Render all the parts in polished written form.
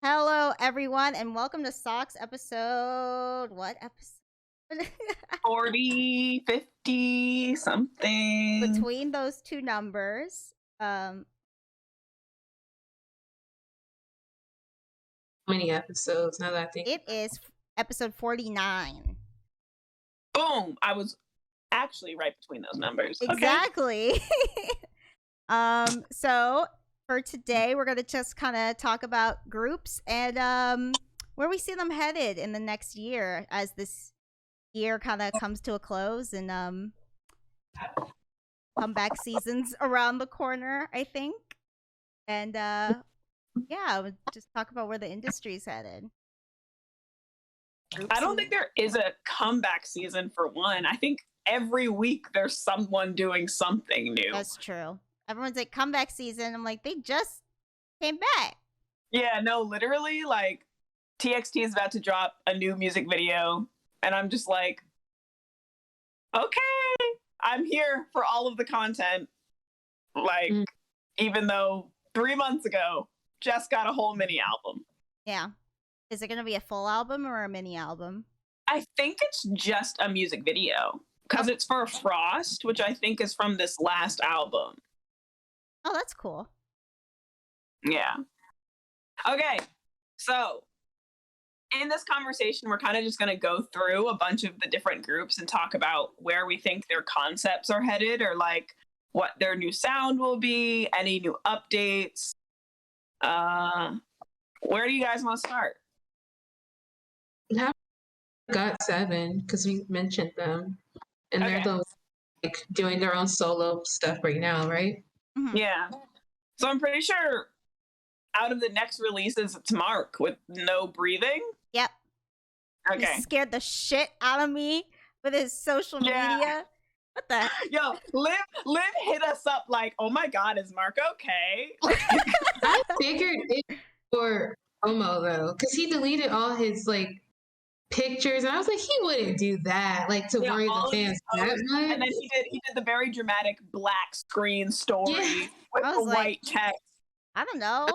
Hello, everyone, and welcome to SOCS episode. What episode? 40, 50, something. Between those two numbers. Many episodes now that I think It is episode 49. Boom. I was actually right between those numbers. Exactly. So for today, we're gonna just kind of talk about groups and where we see them headed in the next year as this year kind of comes to a close and comeback season's around the corner, I think. And yeah, we'll just talk about where the industry's headed. I don't think there is a comeback season for one. I think every week there's someone doing something new. That's true. Everyone's like, comeback season. I'm like, they just came back. Yeah, no, literally, like, TXT is about to drop a new music video, and I'm just like, okay, I'm here for all of the content. Like, even though 3 months ago, Jess got a whole mini album. Yeah. Is it going to be a full album or a mini album? I think it's just a music video because it's for Frost, which I think is from this last album. Oh, that's cool. Yeah. Okay. So in this conversation, we're kind of just going to go through a bunch of the different groups and talk about where we think their concepts are headed or like what their new sound will be, any new updates. Where do you guys want to start? GOT7 because we mentioned them, and Okay. they're the like doing their own solo stuff right now, right? Mhm. Yeah. So I'm pretty sure out of the next releases, it's Mark with No Breathing. Yep. Okay. He scared the shit out of me with his social media. What the? Yo, Liv hit us up like, oh my God, is Mark okay? I figured it for promo though, because he deleted all his like pictures, and I was like, he wouldn't do that, like to Yeah, worry all the of his fans that posts, much. and then he did the very dramatic black screen story Yeah. with I the was like, white text. I don't know.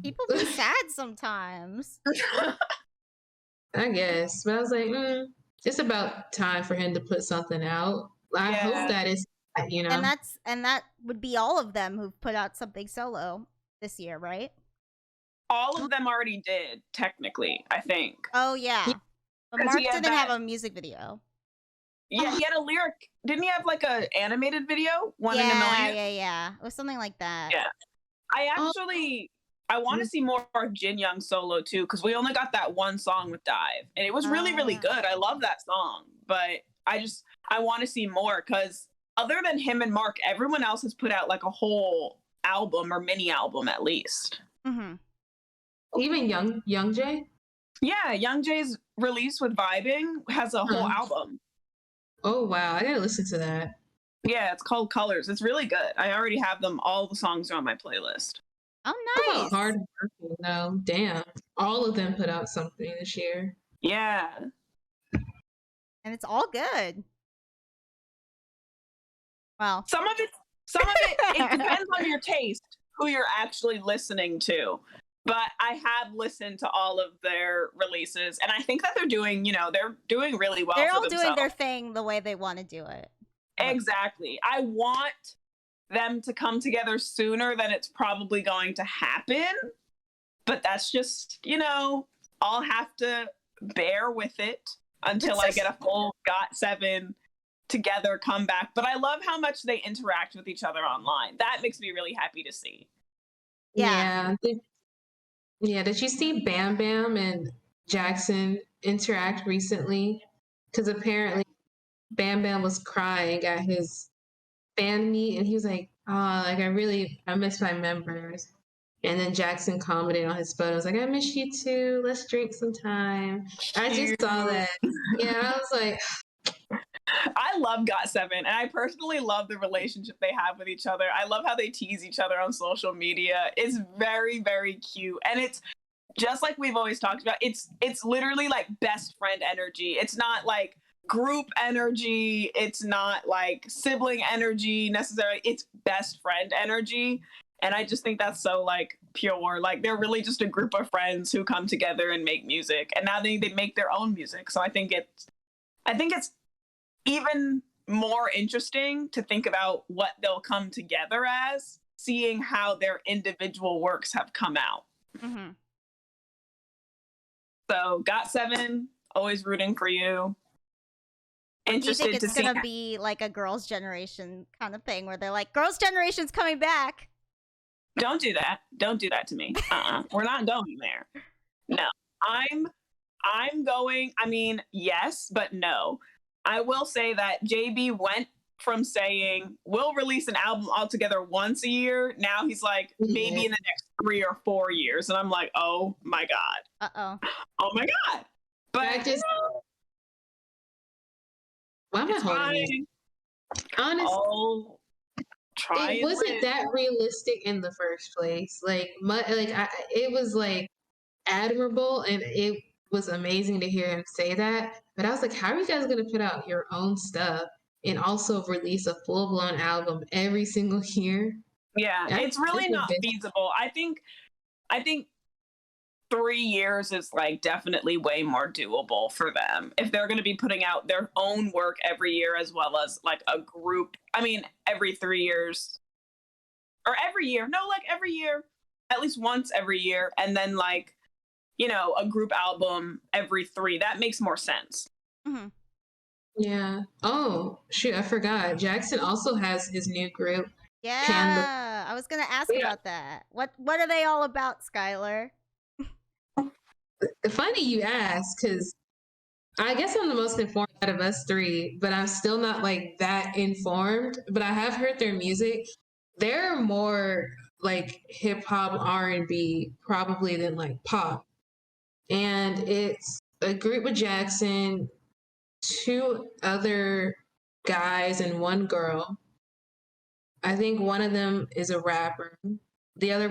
People be sad sometimes. I guess, but I was like, it's about time for him to put something out. I Yeah. hope that is, you know. And that would be all of them who've put out something solo this year, right? All of them already did, technically, I think. Oh yeah. But 'Cause Mark he had didn't have that- a music video. Yeah, he had a lyric. Didn't he have like a animated video? One in a million? Yeah. It was something like that. Yeah. I want to see more of Jin Young solo too, because we only got that one song with Dive, and it was really, really good. I love that song, but I want to see more because other than him and Mark, everyone else has put out like a whole album or mini album at least. Mm-hmm. Even Young Jay. Yeah, Young Jay's release with Vibing has a whole album. Oh wow, I gotta listen to that. Yeah, it's called Colors. It's really good. I already have them. All the songs are on my playlist. Oh, How nice. about Hard Working though? Damn, all of them put out something this year. Yeah. And it's all good. Well, Some of it depends on your taste, who you're actually listening to. But I have listened to all of their releases, and I think that they're doing really well. they're for all themselves. doing their thing the way they want to do it. Exactly. I want them to come together sooner than it's probably going to happen. But that's just, I'll have to bear with it until I get a full GOT7 together comeback. But I love how much they interact with each other online. That makes me really happy to see. Yeah. Did you see Bam Bam and Jackson interact recently? Because apparently Bam Bam was crying at his fan meet, and he was like, I miss my members. And then Jackson commented on his photos like, I miss you too. Let's drink sometime. I just saw that. Yeah, I was like, I love GOT7, and I personally love the relationship they have with each other. I love how they tease each other on social media. It's very, very cute. And it's just like we've always talked about. It's literally like best friend energy. It's not like group energy. It's not like sibling energy necessarily. It's best friend energy. And I just think that's so like pure. Like they're really just a group of friends who come together and make music, and now they make their own music. So I think it's even more interesting to think about what they'll come together as, seeing how their individual works have come out. Mm-hmm. So GOT7, always rooting for you. Do you Interested think it's to see. gonna be like a Girls' Generation kind of thing where they're like, Girls' Generation's coming back? Don't do that. Don't do that to me. We're not going there. No. I'm going, I mean, yes, but no. I will say that JB went from saying we'll release an album altogether once a year. Now he's like, maybe in the next 3 or 4 years. And I'm like, oh my God. Uh-oh. Oh my God. But I just, why am I it's holding it? fine. Honestly, Oh, try it and wasn't win. that realistic in the first place. It was like admirable, and it was amazing to hear him say that. But I was like, how are you guys going to put out your own stuff and also release a full blown album every single year? Yeah, it's really not feasible. I think 3 years is like definitely way more doable for them if they're going to be putting out their own work every year as well as like a group. I mean, every 3 years or every year. No, like every year, at least once every year. And then like, you know, a group album every 3. That makes more sense. Mm-hmm. Yeah. Oh, shoot, I forgot. Jackson also has his new group. Yeah, I was gonna ask about that. What are they all about, Skylar? Funny you ask, because I guess I'm the most informed out of us 3, but I'm still not like that informed. But I have heard their music. They're more like hip hop, R&B, probably than like pop. And it's a group with Jackson, 2 other guys, and 1 girl. I think one of them is a rapper. The other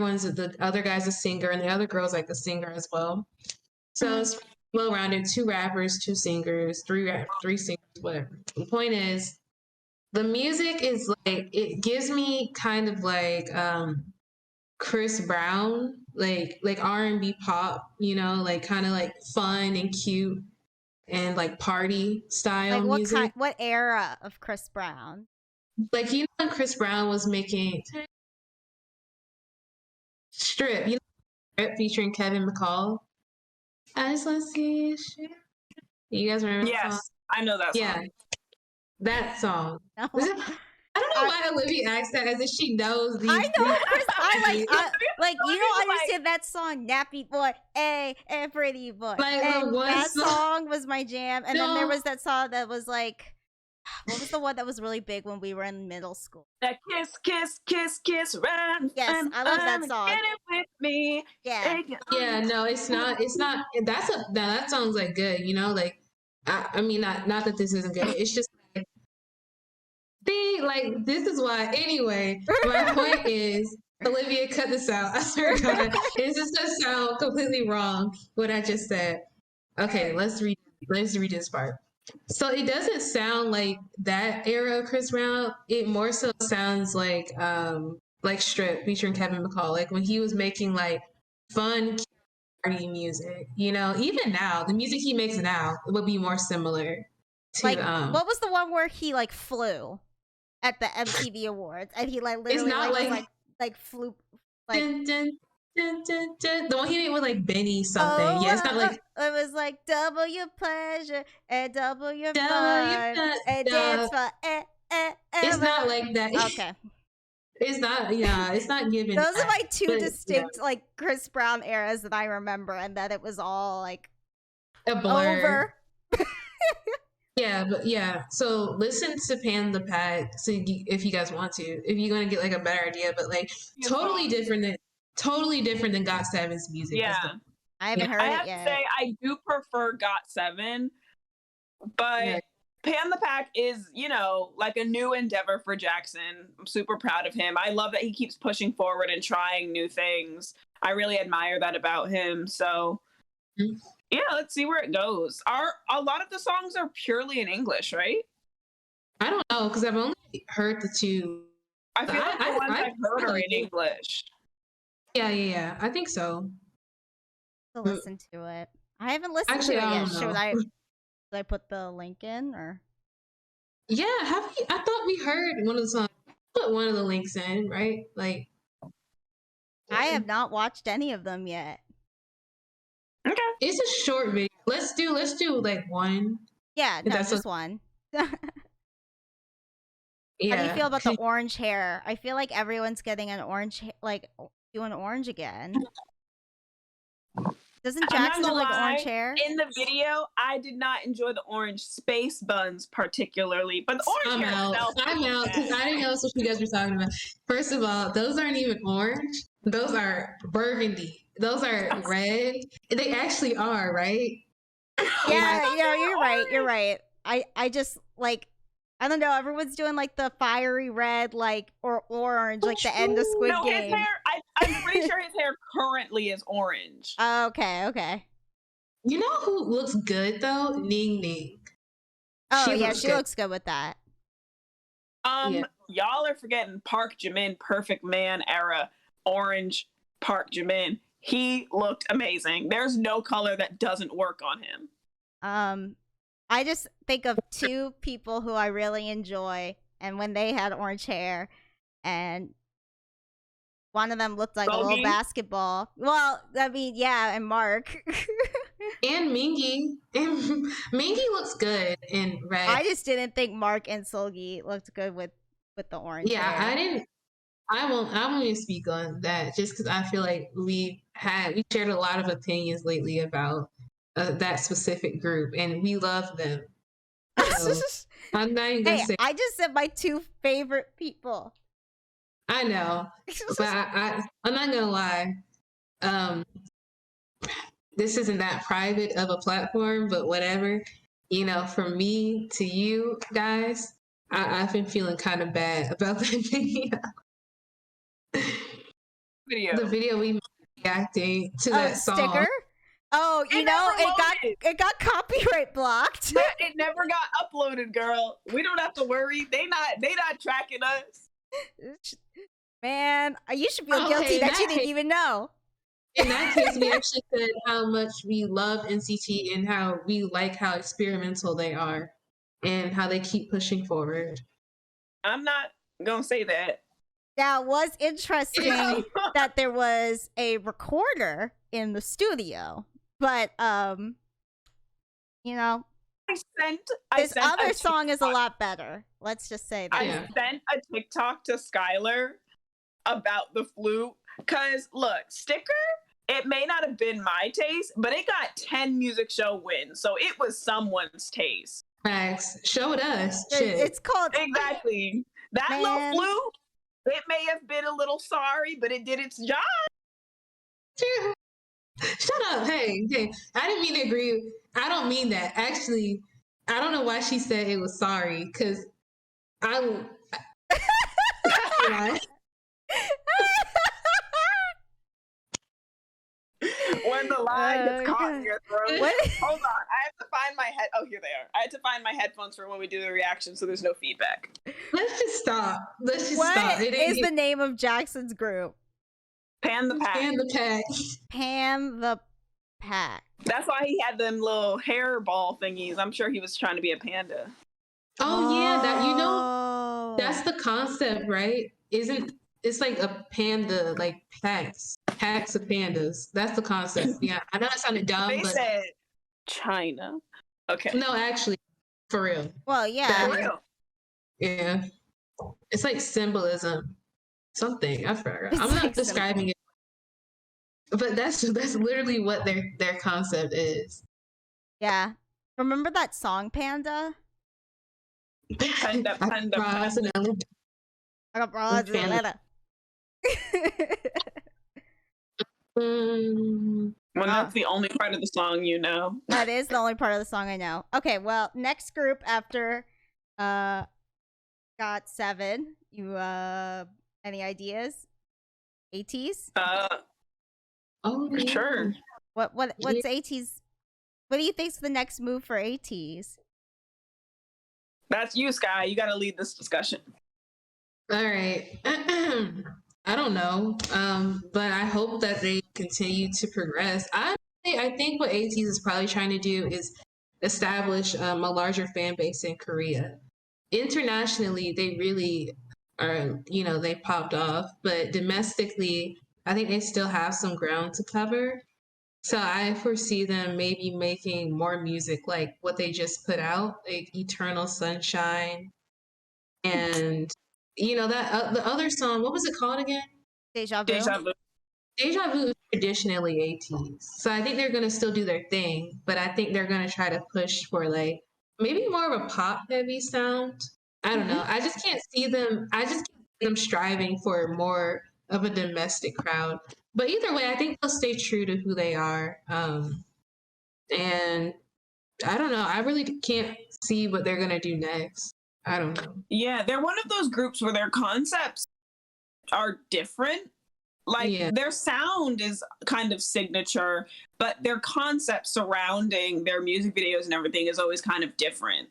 guy's a singer, and the other girl's like a singer as well. So it's well-rounded. 2 rappers, 2 singers, 3 singers, whatever. The point is, the music is like, it gives me kind of like Chris Brown, like R&B pop, you know, like kind of like fun and cute and like party style Like music. what era of Chris Brown? Like, you know, when Chris Brown was making Strip, you know, Strip featuring Kevin McCall. I just want to see you strip. You guys remember that song? Yes, I know that song. Yeah, that song. No. I don't know why Olivia acts that as if she knows these. I know, Chris. You don't like, understand that song, Nappy Boy, hey, Pretty Boy. Like, And one that song- song was my jam. And then there No. was that song that was like, what was the one that was really big when we were in middle school? That kiss, kiss, kiss, kiss, run. Yes, I love that song. Get it with me. Yeah. Yeah, no, it's not. That song's like good, you know. Like, I mean, not that this isn't good. It's just like, see, like, this is why. Anyway, my point is, Olivia, cut this out. I swear to God, it's just gonna sound completely wrong what I just said. Okay, let's read this part. So it doesn't sound like that era of Chris Brown. It more so sounds like Strip featuring Kevin McCall, like when he was making like fun party music. You know, even now, the music he makes now would be more similar to Like, what was the one where he like flew at the MTV Awards and he like literally flew like dun, dun, dun, dun, dun. The one he made with like Benny something. Yeah, it's not like it was like double your pleasure and double your Double fun your fun, and dance for it's not like that. Okay. It's not, yeah, it's not given. Those are my 2 but, distinct like Chris Brown eras that I remember, and that it was all like a blur. over. Yeah, but yeah. So listen to Pan the Pack. So if you guys want to, if you're gonna get like a better idea, but like totally different than GOT7's music. Yeah, I haven't heard I it have yet. to say I do prefer GOT7, but Pan the Pack is, you know, like a new endeavor for Jackson. I'm super proud of him. I love that he keeps pushing forward and trying new things. I really admire that about him. So yeah, let's see where it goes. A lot of the songs are purely in English, right? I don't know, because I've only heard the 2. I feel like the ones I've heard are in English. Yeah. I think so. To listen to it. I haven't listened Actually, to it I yet. don't Should know. I put the link in or? Yeah, have we? I thought we heard one of the songs. Put one of the links in, right? Like, I have not watched any of them yet. Okay. it's a short video. Let's do like one. Yeah, If no, that's just one. How Yeah. do you feel about the orange hair? I feel like everyone's getting an orange, like doing orange again. Doesn't I'm not Jackson gonna have like lie, orange hair? in the video, I did not enjoy the orange space buns particularly, but the orange I'm hair out. itself. I'm out because I didn't know that's what you guys were talking about. First of all, those aren't even orange. Those are burgundy. Those are red. They actually are, right? Yeah, thought yeah, they were you're right. You're orange. right. I just like, I don't know. Everyone's doing like the fiery red, like or orange, like the end of Squid No, his Game. hair. I'm pretty sure his hair currently is orange. Okay. You know who looks good though? Ning Ning. Oh She yeah, looks she good. looks good with that. Yeah. Y'all are forgetting Park Jimin, Perfect Man era, orange Park Jimin. He looked amazing. There's no color that doesn't work on him. I just think of two people who I really enjoy, and when they had orange hair, and one of them looked like a little Bogey? basketball. Well, I mean, yeah, and Mark. And Mingy. And Mingy looks good in red. I just didn't think Mark and Solgi looked good with the orange Yeah, hair. I didn't. I won't even speak on that just because I feel like we shared a lot of opinions lately about that specific group, and we love them. So I'm not even gonna Hey, say. I just said my two favorite people. I know, but I'm not gonna lie. This isn't that private of a platform, but whatever. You know, from me to you guys, I've been feeling kind of bad about that video. Video. The video we made reacting to that song. Sticker? Oh, you know, never it got copyright blocked. But it never got uploaded, girl. We don't have to worry. They not tracking us. Man, you should feel Okay, guilty in that that you didn't case- even know. In that case, we actually said how much we love NCT and how we like how experimental they are and how they keep pushing forward. I'm not gonna say that. Now, it was interesting that there was a recorder in the studio, but you know, this other song is a lot better. Let's just say that. I sent a TikTok to Skylar about the flute. Cause look, Sticker, it may not have been my taste, but it got 10 music show wins. So it was someone's taste. Max, show it us. Shit. It's called Exactly. That Man. little flute, it may have been a little sorry, but it did its job. Shut up. Hey. I didn't mean to agree. I don't mean that. Actually, I don't know why she said it was sorry, because I When the line gets caught in your throat. What? Hold on. I have to find my head. Oh, here they are. I had to find my headphones for when we do the reaction so there's no feedback. Let's just stop. Let's just What stop. It is the name of Jackson's group? Pan the Pack. Pan the Pack. Pan the Pack. That's why he had them little hair ball thingies. I'm sure he was trying to be a panda. Oh yeah, that you know, Oh. that's the concept, right? It's like a panda, like packs of pandas. That's the concept. Yeah, I know it sounded dumb, They but said China. Okay. no, actually, for real. Well, yeah. For real. Yeah, it's like symbolism, something. I forgot. It's I'm not like describing it, but that's literally what their concept is. Yeah. Remember that song, Panda? Panda, panda, Fries and panda. I got bras in the Panda. leather. Mm, When that's the only part of the song you know. That is the only part of the song I know. Okay, well, next group after got 7. You any ideas? Ateez? oh, yeah. Sure. What's Ateez? What do you think's the next move for Ateez? That's you, Sky. You got to lead this discussion. All right. I don't know. But I hope that they continue to progress. I think what Ateez is probably trying to do is establish a larger fan base in Korea. Internationally, they really are, they popped off, but domestically, I think they still have some ground to cover. So I foresee them maybe making more music like what they just put out, like Eternal Sunshine, and that the other song. What was it called again? Deja Vu. Deja Vu. Deja Vu is traditionally Ateez, so I think they're gonna still do their thing, but I think they're gonna try to push for like maybe more of a pop heavy sound. I don't know. I just can't see them. I just can't see them striving for more of a domestic crowd. But either way, I think they'll stay true to who they are. And I don't know. I really can't see what they're gonna do next. I don't know. Yeah, they're one of those groups where their concepts are different. Like their sound is kind of signature, but their concept surrounding their music videos and everything is always kind of different.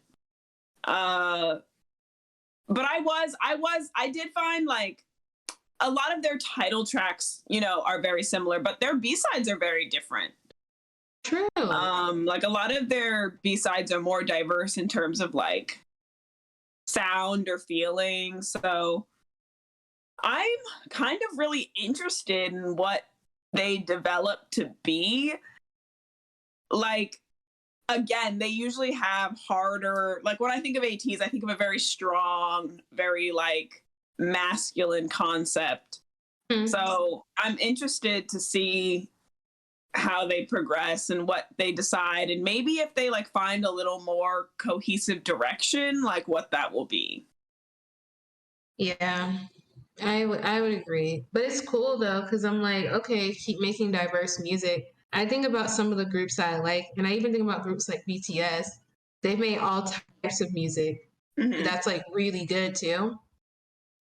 But I did find like a lot of their title tracks, are very similar, but their B-sides are very different. True. Like a lot of their B-sides are more diverse in terms of like sound or feeling. So I'm kind of really interested in what they develop to be. Like, again, they usually have harder, like when I think of Ateez, I think of a very strong, very like masculine concept. Mm-hmm. So I'm interested to see how they progress and what they decide, and maybe if they like find a little more cohesive direction, like what that will be. Yeah, I would agree, but it's cool though because I'm like, okay, keep making diverse music. I think about some of the groups that I like, and I even think about groups like BTS. They've made all types of music that's like really good too.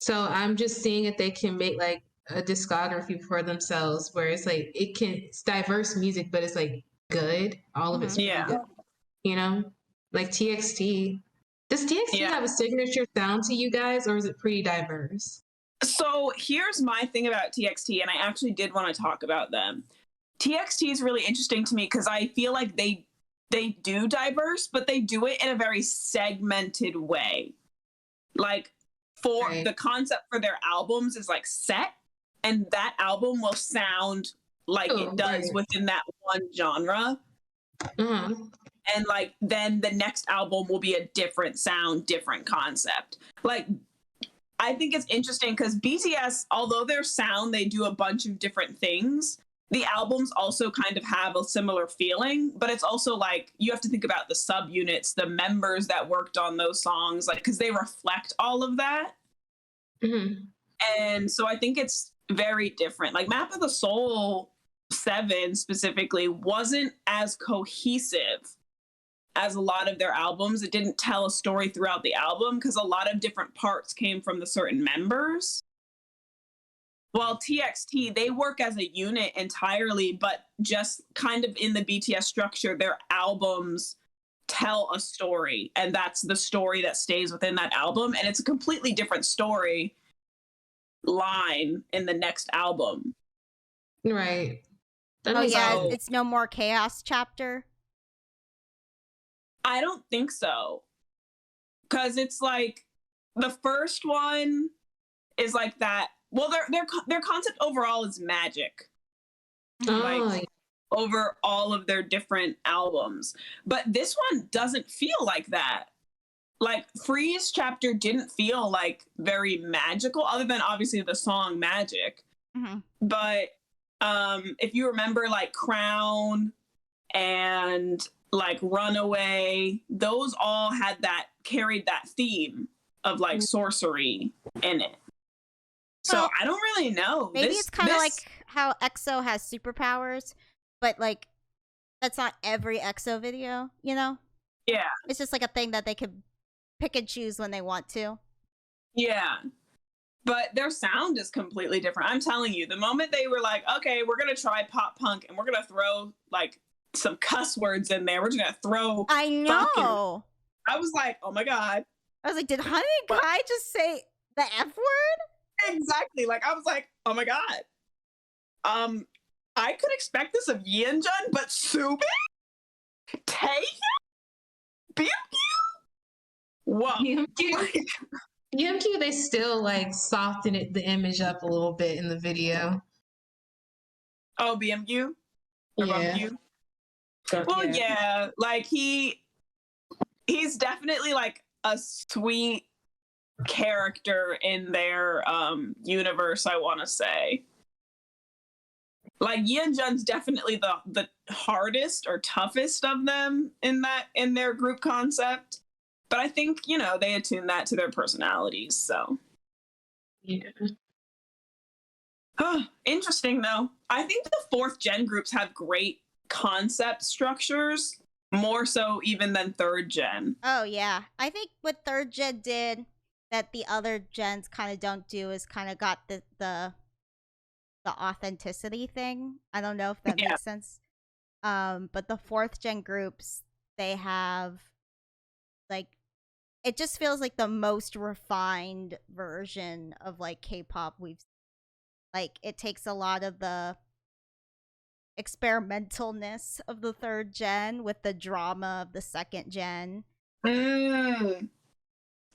So I'm just seeing if they can make like a discography for themselves where it's like it's diverse music, but it's like good. All of it's really good. Like TXT. Does TXT have a signature sound to you guys, or is it pretty diverse? So here's my thing about TXT, and I actually did want to talk about them. TXT is really interesting to me because I feel like they do diverse, but they do it in a very segmented way. Like the concept for their albums is like set, and that album will sound like it does within that one genre. Mm-hmm. And like then the next album will be a different sound, different concept. Like I think it's interesting because BTS, although their sound, they do a bunch of different things. The albums also kind of have a similar feeling, but it's also like you have to think about the subunits, the members that worked on those songs, like because they reflect all of that. Mm-hmm. And so I think it's very different. Like Map of the Soul 7 specifically wasn't as cohesive as a lot of their albums. It didn't tell a story throughout the album because a lot of different parts came from the certain members. While TXT, they work as a unit entirely, but just kind of in the BTS structure, their albums tell a story, and that's the story that stays within that album, and it's a completely different story line in the next album. Right. It's No More Chaos chapter. I don't think so, because it's like the first one is like that. Well, their concept overall is magic, like over all of their different albums. But this one doesn't feel like that. Like Freeze chapter didn't feel like very magical, other than obviously the song Magic. Mm-hmm. But if you remember, like Crown and like Runaway, those all carried that theme of like sorcery in it. So I don't really know. Maybe it's kind of like how EXO has superpowers, but like that's not every EXO video, Yeah. It's just like a thing that they could pick and choose when they want to. Yeah. But their sound is completely different. I'm telling you, the moment they were like, okay, we're going to try pop punk and we're going to throw like some cuss words in there. We're just going to throw. I know. I was like, oh my God. I was like, did Honey Guy just say the F word? Exactly. Like, I was like, oh my god. I could expect this of Yeonjun, but Subin? Taehyun? BMQ? Whoa. BMQ, they still like soften the image up a little bit in the video. Oh, BMQ? Yeah. Well, yeah, like he's definitely like a sweet character in their universe, I want to say. Like Yeonjun's definitely the hardest or toughest of them in their group concept. But I think, you know, they attune that to their personalities, so. Yeah. Interesting though. I think the 4th gen groups have great concept structures, more so even than 3rd gen. Oh yeah. I think what 3rd gen did that the other gens kind of don't do is kind of got the authenticity thing. I don't know if that makes sense. But the 4th gen groups, they have like, it just feels like the most refined version of like K-pop we've seen. Like, it takes a lot of the experimentalness of the 3rd gen with the drama of the 2nd gen.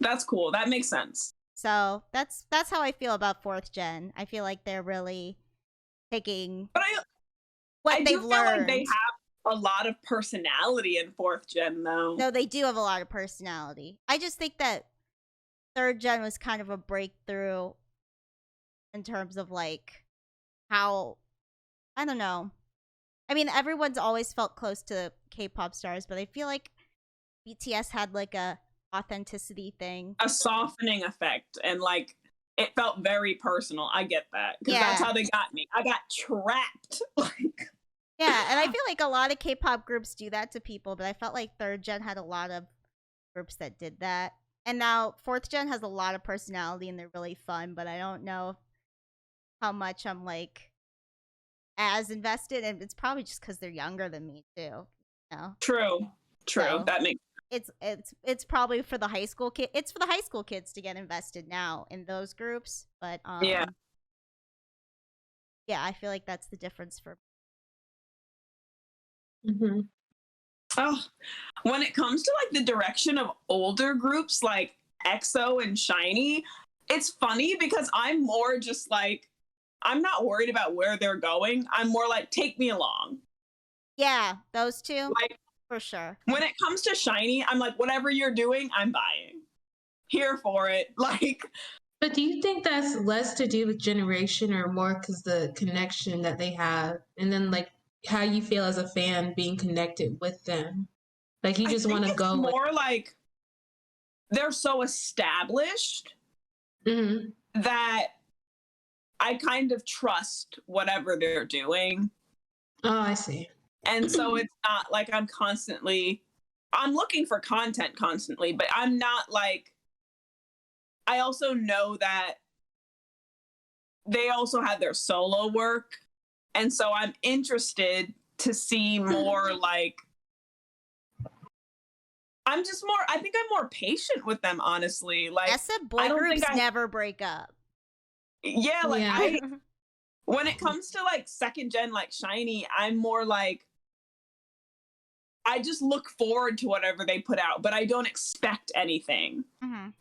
That's cool. That makes sense. So that's how I feel about 4th gen. I feel like they're really taking what they've learned. Feel like they have a lot of personality in 4th gen, though. No, they do have a lot of personality. I just think that 3rd gen was kind of a breakthrough in terms of like how, I don't know. I mean, everyone's always felt close to K-pop stars, but I feel like BTS had like a authenticity thing, a softening effect, and like it felt very personal. I get that, because that's how they got me. I got trapped. Like, yeah, and I feel like a lot of K-pop groups do that to people, but I felt like 3rd gen had a lot of groups that did that, and now 4th gen has a lot of personality and they're really fun, but I don't know how much I'm like as invested, and it's probably just because they're younger than me too. You know? True. So that makes it's probably for the high school kid. It's for the high school kids to get invested now in those groups, but yeah, I feel like that's the difference for. Mm-hmm. Oh, when it comes to like the direction of older groups like EXO and SHINee, it's funny because I'm more just like, I'm not worried about where they're going. I'm more like, take me along. Yeah, those two. Like, for sure. When it comes to SHINee, I'm like, whatever you're doing, I'm buying. Here for it. Like. But do you think that's less to do with generation or more because the connection that they have, and then like how you feel as a fan being connected with them? Like you just want to go. More like they're so established that I kind of trust whatever they're doing. Oh, I see. And so it's not like I'm looking for content constantly, but I'm not like, I also know that they also have their solo work. And so I'm interested to see more like, I think I'm more patient with them, honestly. Like, boy groups never break up. Yeah, like when it comes to like 2nd gen, like SHINee, I'm more like, I just look forward to whatever they put out, but I don't expect anything.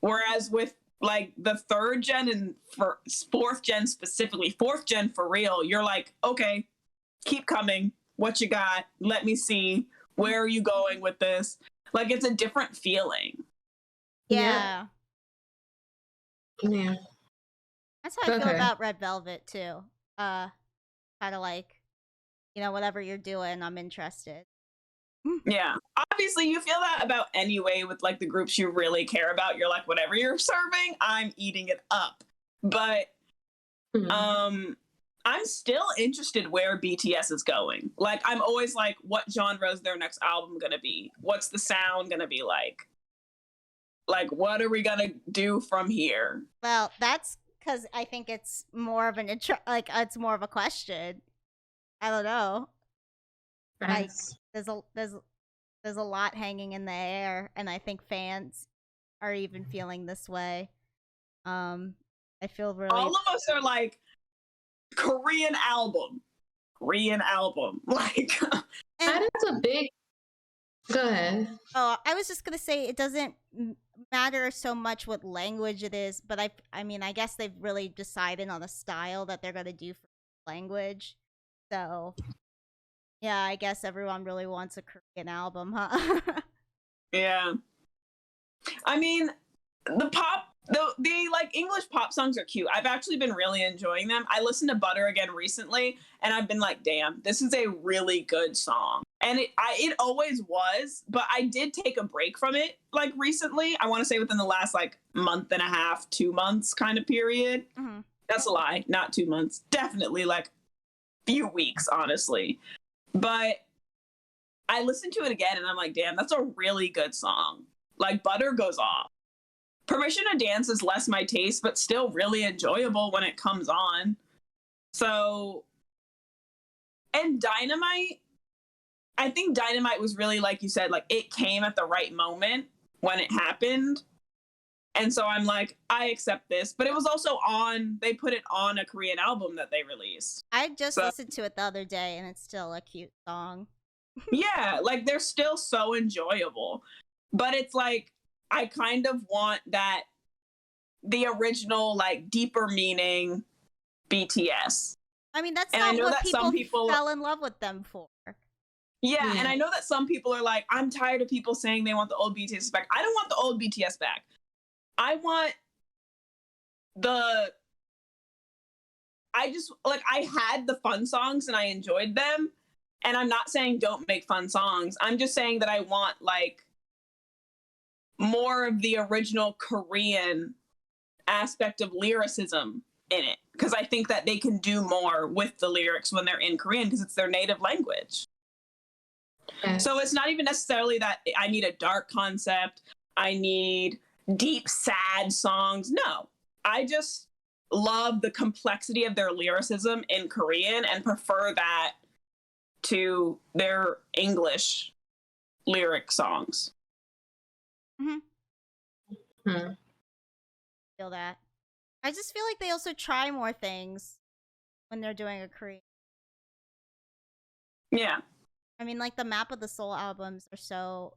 Whereas with like the 3rd gen and for 4th gen specifically, 4th gen for real, you're like, okay, keep coming. What you got? Let me see. Where are you going with this? Like, it's a different feeling. Yeah. That's how I feel about Red Velvet too. Kind of like, you know, whatever you're doing, I'm interested. Yeah. Obviously, you feel that about anyway with like the groups you really care about. You're like, whatever you're serving, I'm eating it up. But I'm still interested where BTS is going. Like, I'm always like, what genre is their next album gonna be? What's the sound gonna be like? Like, what are we gonna do from here? Well, that's because I think it's more of an it's more of a question. I don't know. Like, there's a lot hanging in the air, and I think fans are even feeling this way. I feel really. All of us are like Korean album, like. That is a big. Go ahead. Oh, I was just gonna say it doesn't matter so much what language it is, but I mean, I guess they've really decided on a style that they're gonna do for language. So, yeah, I guess everyone really wants a Korean album, huh? Yeah. I mean, the like English pop songs are cute. I've actually been really enjoying them. I listened to Butter again recently, and I've been like, damn, this is a really good song. And it always was, but I did take a break from it like recently. I want to say within the last like month and a half, 2 months kind of period. Mm-hmm. That's a lie, not 2 months. Definitely like few weeks, honestly. But I listened to it again, and I'm like, damn, that's a really good song. Like, Butter goes off. Permission to Dance is less my taste, but still really enjoyable when it comes on. So, and Dynamite, I think Dynamite was really, like you said, like, it came at the right moment when it happened. And so I'm like, I accept this. But it was also they put it on a Korean album that they released. I just listened to it the other day, and it's still a cute song. Yeah, like, they're still so enjoyable. But it's like, I kind of want the original, like, deeper meaning BTS. I mean, that's not what people fell in love with them for. Yeah, and I know that some people are like, I'm tired of people saying they want the old BTS back. I don't want the old BTS back. I want I had the fun songs and I enjoyed them. And I'm not saying don't make fun songs. I'm just saying that I want, like, more of the original Korean aspect of lyricism in it, because I think that they can do more with the lyrics when they're in Korean because it's their native language. Okay. So it's not even necessarily that I need a dark concept, I need deep sad songs. No, I just love the complexity of their lyricism in Korean and prefer that to their English lyric songs. Mm-hmm. Feel that. I just feel like they also try more things when they're doing a Korean. Yeah. I mean, like, the Map of the Soul albums are so,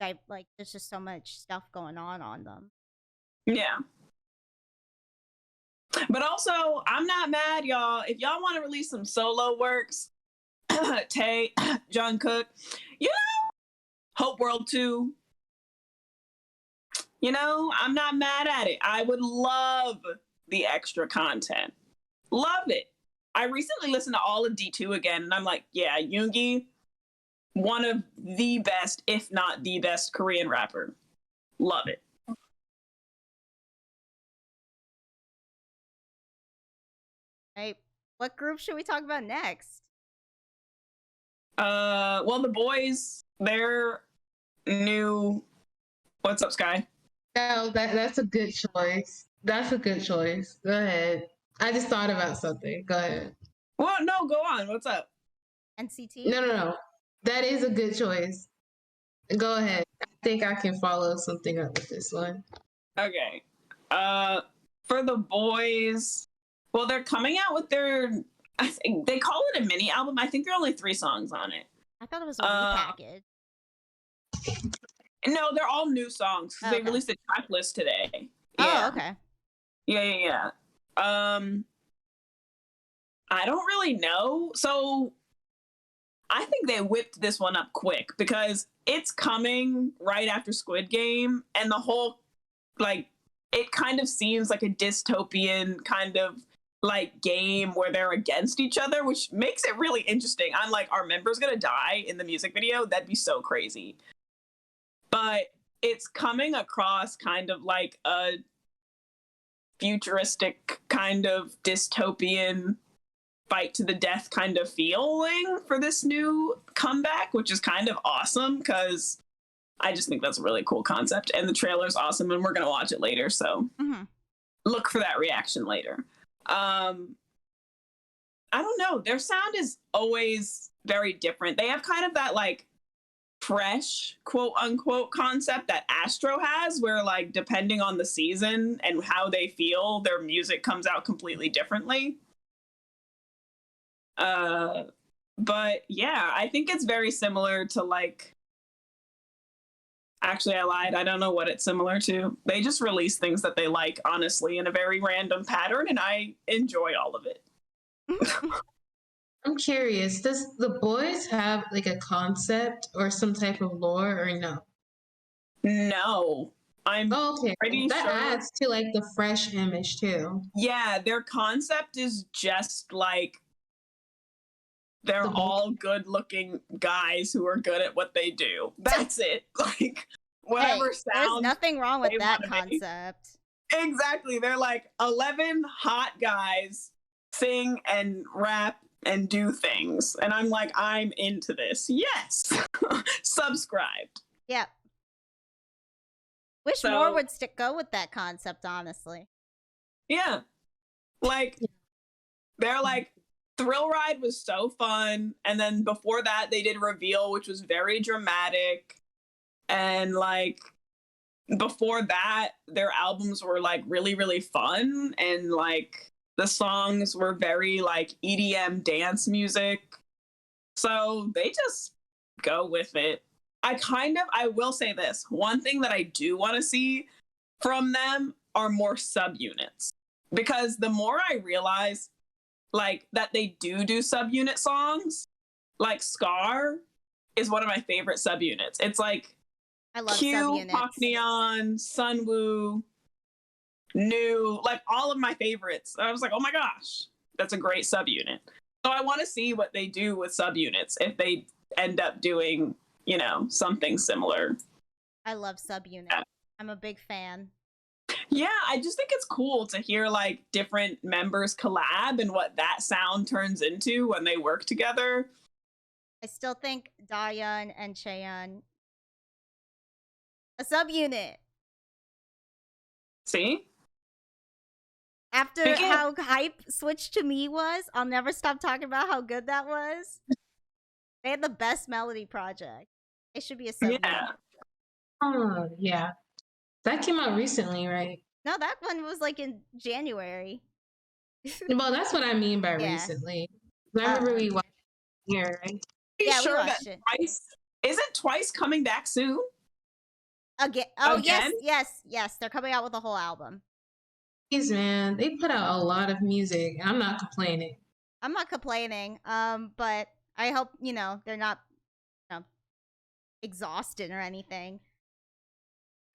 like, there's just so much stuff going on them. Yeah. But also, I'm not mad, y'all. If y'all want to release some solo works, Tae, Jungkook, you know, Hope World 2, you know, I'm not mad at it. I would love the extra content. Love it. I recently listened to all of D2 again, and I'm like, yeah, Yoongi, one of the best, if not the best Korean rapper. Love it. Right. What group should we talk about next? Well, the Boyz, their new. What's up, Sky? No, that's a good choice. That's a good choice. Go ahead. I just thought about something. Go ahead. Well, no, go on. What's up? NCT? No. That is a good choice. Go ahead. I think I can follow something up with this one. Okay. For the Boyz, well, they're coming out with I think they call it a mini album. I think there are only 3 songs on it. I thought it was a repackage. No, they're all new songs. Okay. They released a track list today. Yeah. Oh, okay. Yeah. I don't really know. So I think they whipped this one up quick because it's coming right after Squid Game, and the whole, like, it kind of seems like a dystopian kind of, like, game where they're against each other, which makes it really interesting. I'm like, are members gonna die in the music video? That'd be so crazy. But it's coming across kind of like a futuristic kind of dystopian fight to the death kind of feeling for this new comeback, which is kind of awesome because I just think that's a really cool concept, and the trailer's awesome, and we're gonna watch it later, so look for that reaction later. I don't know, their sound is always very different. They have kind of that, like, fresh quote unquote concept that Astro has, where like depending on the season and how they feel, their music comes out completely differently. But yeah, I think it's very similar to like, actually I lied, I don't know what it's similar to. They just release things that they like, honestly, in a very random pattern, and I enjoy all of it. I'm curious, does the Boyz have like a concept or some type of lore or no? No. I'm okay. pretty that sure. Adds to like the fresh image too. Yeah, their concept is just like they're all good looking guys who are good at what they do. That's it. Like whatever sound. There's nothing wrong with that concept. Exactly. They're like 11 hot guys sing and rap and do things. And I'm like, I'm into this. Yes. Subscribed. Yep. Wish more would go with that concept, honestly. Yeah. Like, they're like, Thrill Ride was so fun. And then before that, they did Reveal, which was very dramatic. And like, before that, their albums were like really, really fun. And like, the songs were very like EDM dance music. So they just go with it. I will say this. One thing that I do want to see from them are more subunits. Because the more I realize like that they do subunit songs, like Scar is one of my favorite subunits. It's like I love Q, subunits. Park Neon, Sunwoo, New, like all of my favorites. I was like, oh my gosh, that's a great subunit. So I want to see what they do with subunits if they end up doing, you know, something similar. I love subunits. Yeah. I'm a big fan. Yeah, I just think it's cool to hear like different members collab and what that sound turns into when they work together. I still think Dahyun and Chaeyeon a subunit. See? After how hype Switch to Me was, I'll never stop talking about how good that was. They had the best melody project. It should be a subunit. Yeah. Oh, yeah. That came out recently, right? No, that one was like in January. Well, that's what I mean by recently. I remember we watched it here, right? Yeah, sure we watched it. Isn't Twice coming back soon? Again? Oh, again? Yes. They're coming out with a whole album. Please, man, they put out a lot of music. I'm not complaining. But I hope, you know, they're not exhausted or anything.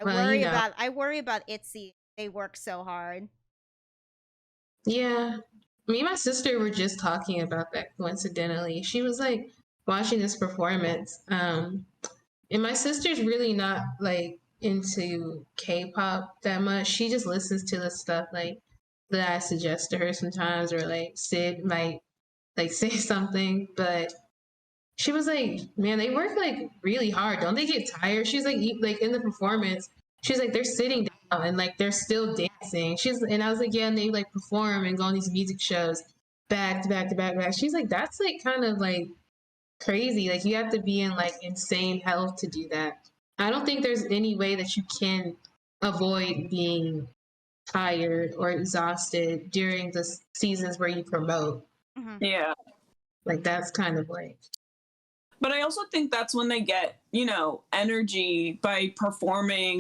I worry about ITZY. They work so hard. Yeah. Me and my sister were just talking about that coincidentally. She was like watching this performance. And my sister's really not like into K-pop that much. She just listens to the stuff like that I suggest to her sometimes, or like Sid might like say something, but she was like, man, they work like really hard. Don't they get tired? She's like in the performance, she's like, they're sitting down and like they're still dancing. And I was like, yeah, and they like perform and go on these music shows back to back to back to back. She's like, that's like kind of like crazy. Like you have to be in like insane health to do that. I don't think there's any way that you can avoid being tired or exhausted during the seasons where you promote. Mm-hmm. Yeah. Like that's kind of like. But I also think that's when they get, you know, energy by performing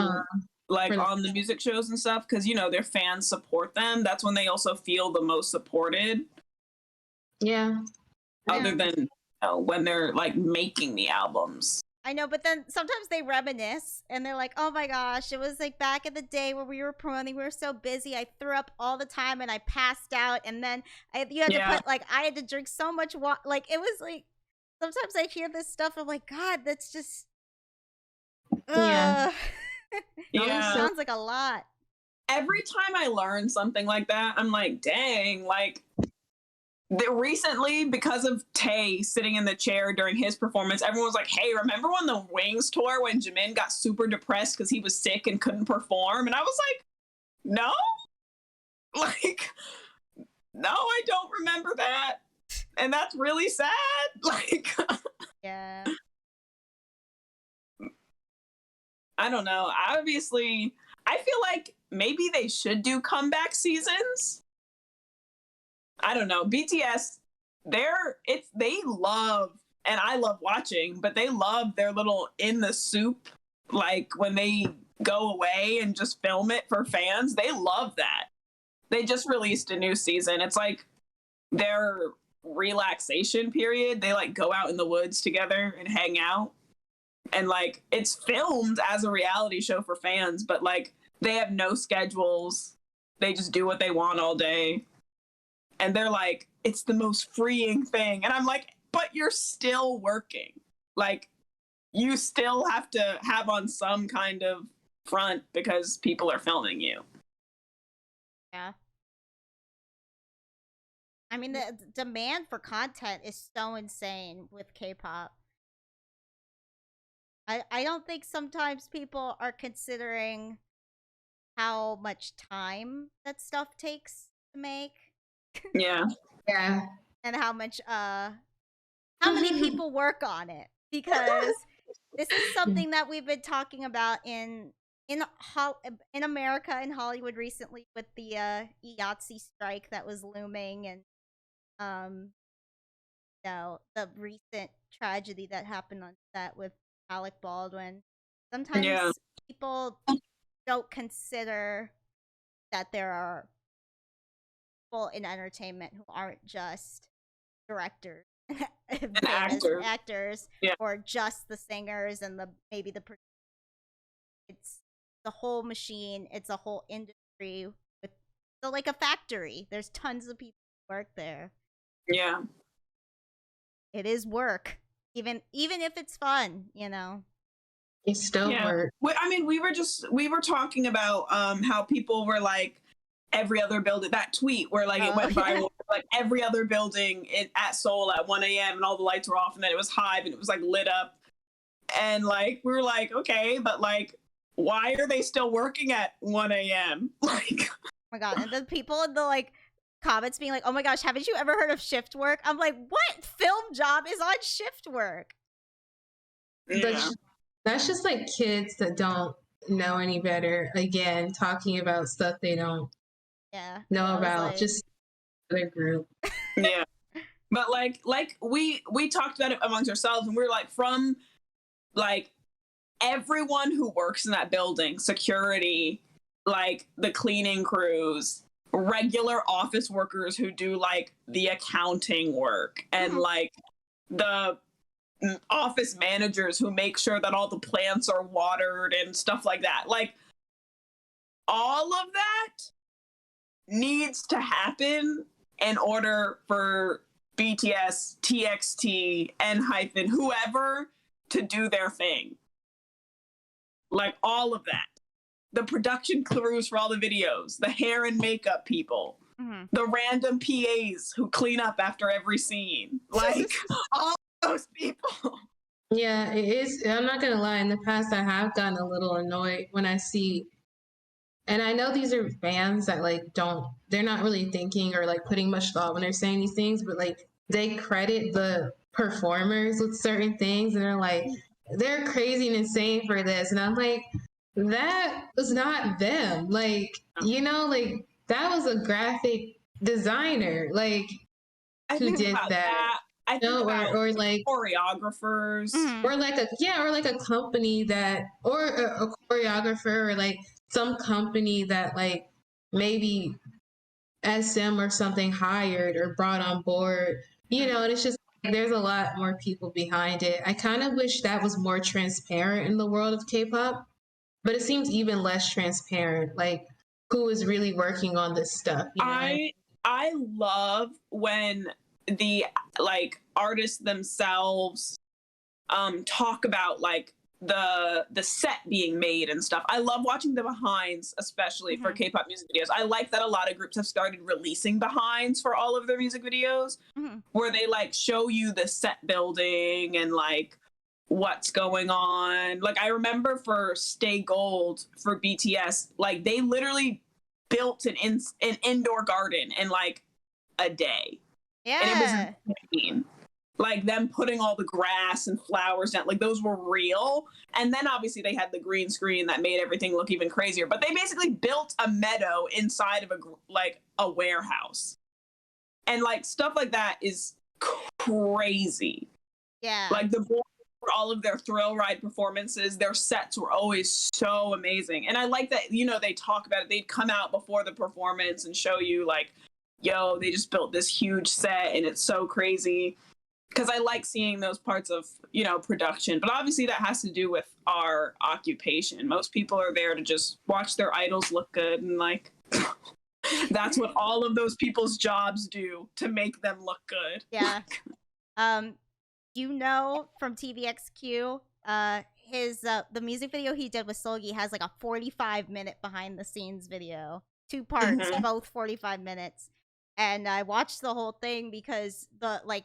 like on the music shows and stuff, because, you know, their fans support them. That's when they also feel the most supported. Yeah. Other than, you know, when they're like making the albums. I know, but then sometimes they reminisce and they're like, oh my gosh, it was like back in the day where we were promoting, we were so busy, I threw up all the time and I passed out, and then I had to drink so much water. Like it was like, sometimes I hear this stuff, I'm like, God, that's just yeah. It sounds like a lot. Every time I learn something like that, I'm like, dang, like recently, because of Tae sitting in the chair during his performance, everyone was like, hey, remember when the Wings tour when Jimin got super depressed because he was sick and couldn't perform? And I was like, no, like, no, I don't remember that. And that's really sad. Like, yeah. I don't know. Obviously, I feel like maybe they should do comeback seasons. I don't know. BTS, they love, and I love watching, but they love their little in the soup, like when they go away and just film it for fans. They love that. They just released a new season. It's like their relaxation period. They like go out in the woods together and hang out. And like it's filmed as a reality show for fans, but like they have no schedules. They just do what they want all day. And they're like, it's the most freeing thing. And I'm like, but you're still working. Like, you still have to have on some kind of front because people are filming you. Yeah. I mean, the demand for content is so insane with K-pop. I don't think sometimes people are considering how much time that stuff takes to make. Yeah. Yeah. And how much how many people work on it, because this is something that we've been talking about in America and Hollywood recently with the IATSE strike that was looming, and the recent tragedy that happened on set with Alec Baldwin. Sometimes people don't consider that there are people in entertainment who aren't just directors and actors or just the singers and maybe the it's the whole machine. It's a whole industry with like a factory. There's tons of people who work there. Yeah, it is work, even if it's fun, It's still work. I mean, we were talking about how people were like, every other building, that tweet where like it went viral, like every other building at Seoul at 1 a.m. and all the lights were off, and then it was Hive and it was like lit up, and like we were like, okay, but like why are they still working at 1 a.m.? Like, oh my god. And the people in the like comments being like, oh my gosh, haven't you ever heard of shift work? I'm like, what film job is on shift work? Yeah. That's just like kids that don't know any better, again talking about stuff they don't know about, like, just their group. Yeah. But like we talked about it amongst ourselves, and we were like, from like everyone who works in that building, security, like the cleaning crews, regular office workers who do like the accounting work, and like the office managers who make sure that all the plants are watered and stuff like that. Like all of that needs to happen in order for BTS, TXT, ENHYPEN, whoever to do their thing. Like all of that. The production crews for all the videos, the hair and makeup people, the random PAs who clean up after every scene. Like all those people. Yeah, it is. I'm not gonna lie, in the past I have gotten a little annoyed when I see, and I know these are fans that like they're not really thinking or like putting much thought when they're saying these things, but like they credit the performers with certain things, and they're like, they're crazy and insane for this, and I'm like, that was not them. Like, like that was a graphic designer, like, who did that. I think or like choreographers, or like a company that, or a choreographer, or like some company that like maybe SM or something hired or brought on board, and it's just like, there's a lot more people behind it. I kind of wish that was more transparent in the world of K-pop, but it seems even less transparent, like who is really working on this stuff. I love when the like artists themselves talk about like the set being made and stuff. I love watching the behinds, especially for K-pop music videos. I like that a lot of groups have started releasing behinds for all of their music videos, where they like show you the set building and like what's going on. Like I remember for Stay Gold for BTS, like they literally built an indoor garden in like a day. Yeah. And it was insane. like them putting all the grass and flowers down, like those were real. And then obviously they had the green screen that made everything look even crazier. But they basically built a meadow inside of a warehouse, and like stuff like that is crazy. Yeah, like the board for all of their thrill ride performances, their sets were always so amazing. And I like that, you know, they talk about it. They'd come out before the performance and show you like, yo, they just built this huge set and it's so crazy. Because I like seeing those parts of, you know, production. But obviously that has to do with our occupation. Most people are there to just watch their idols look good, and like that's what all of those people's jobs do, to make them look good. Yeah. You know, from TVXQ, his the music video he did with Solgi has like a 45-minute behind the scenes video. 2 parts, both 45 minutes. And I watched the whole thing because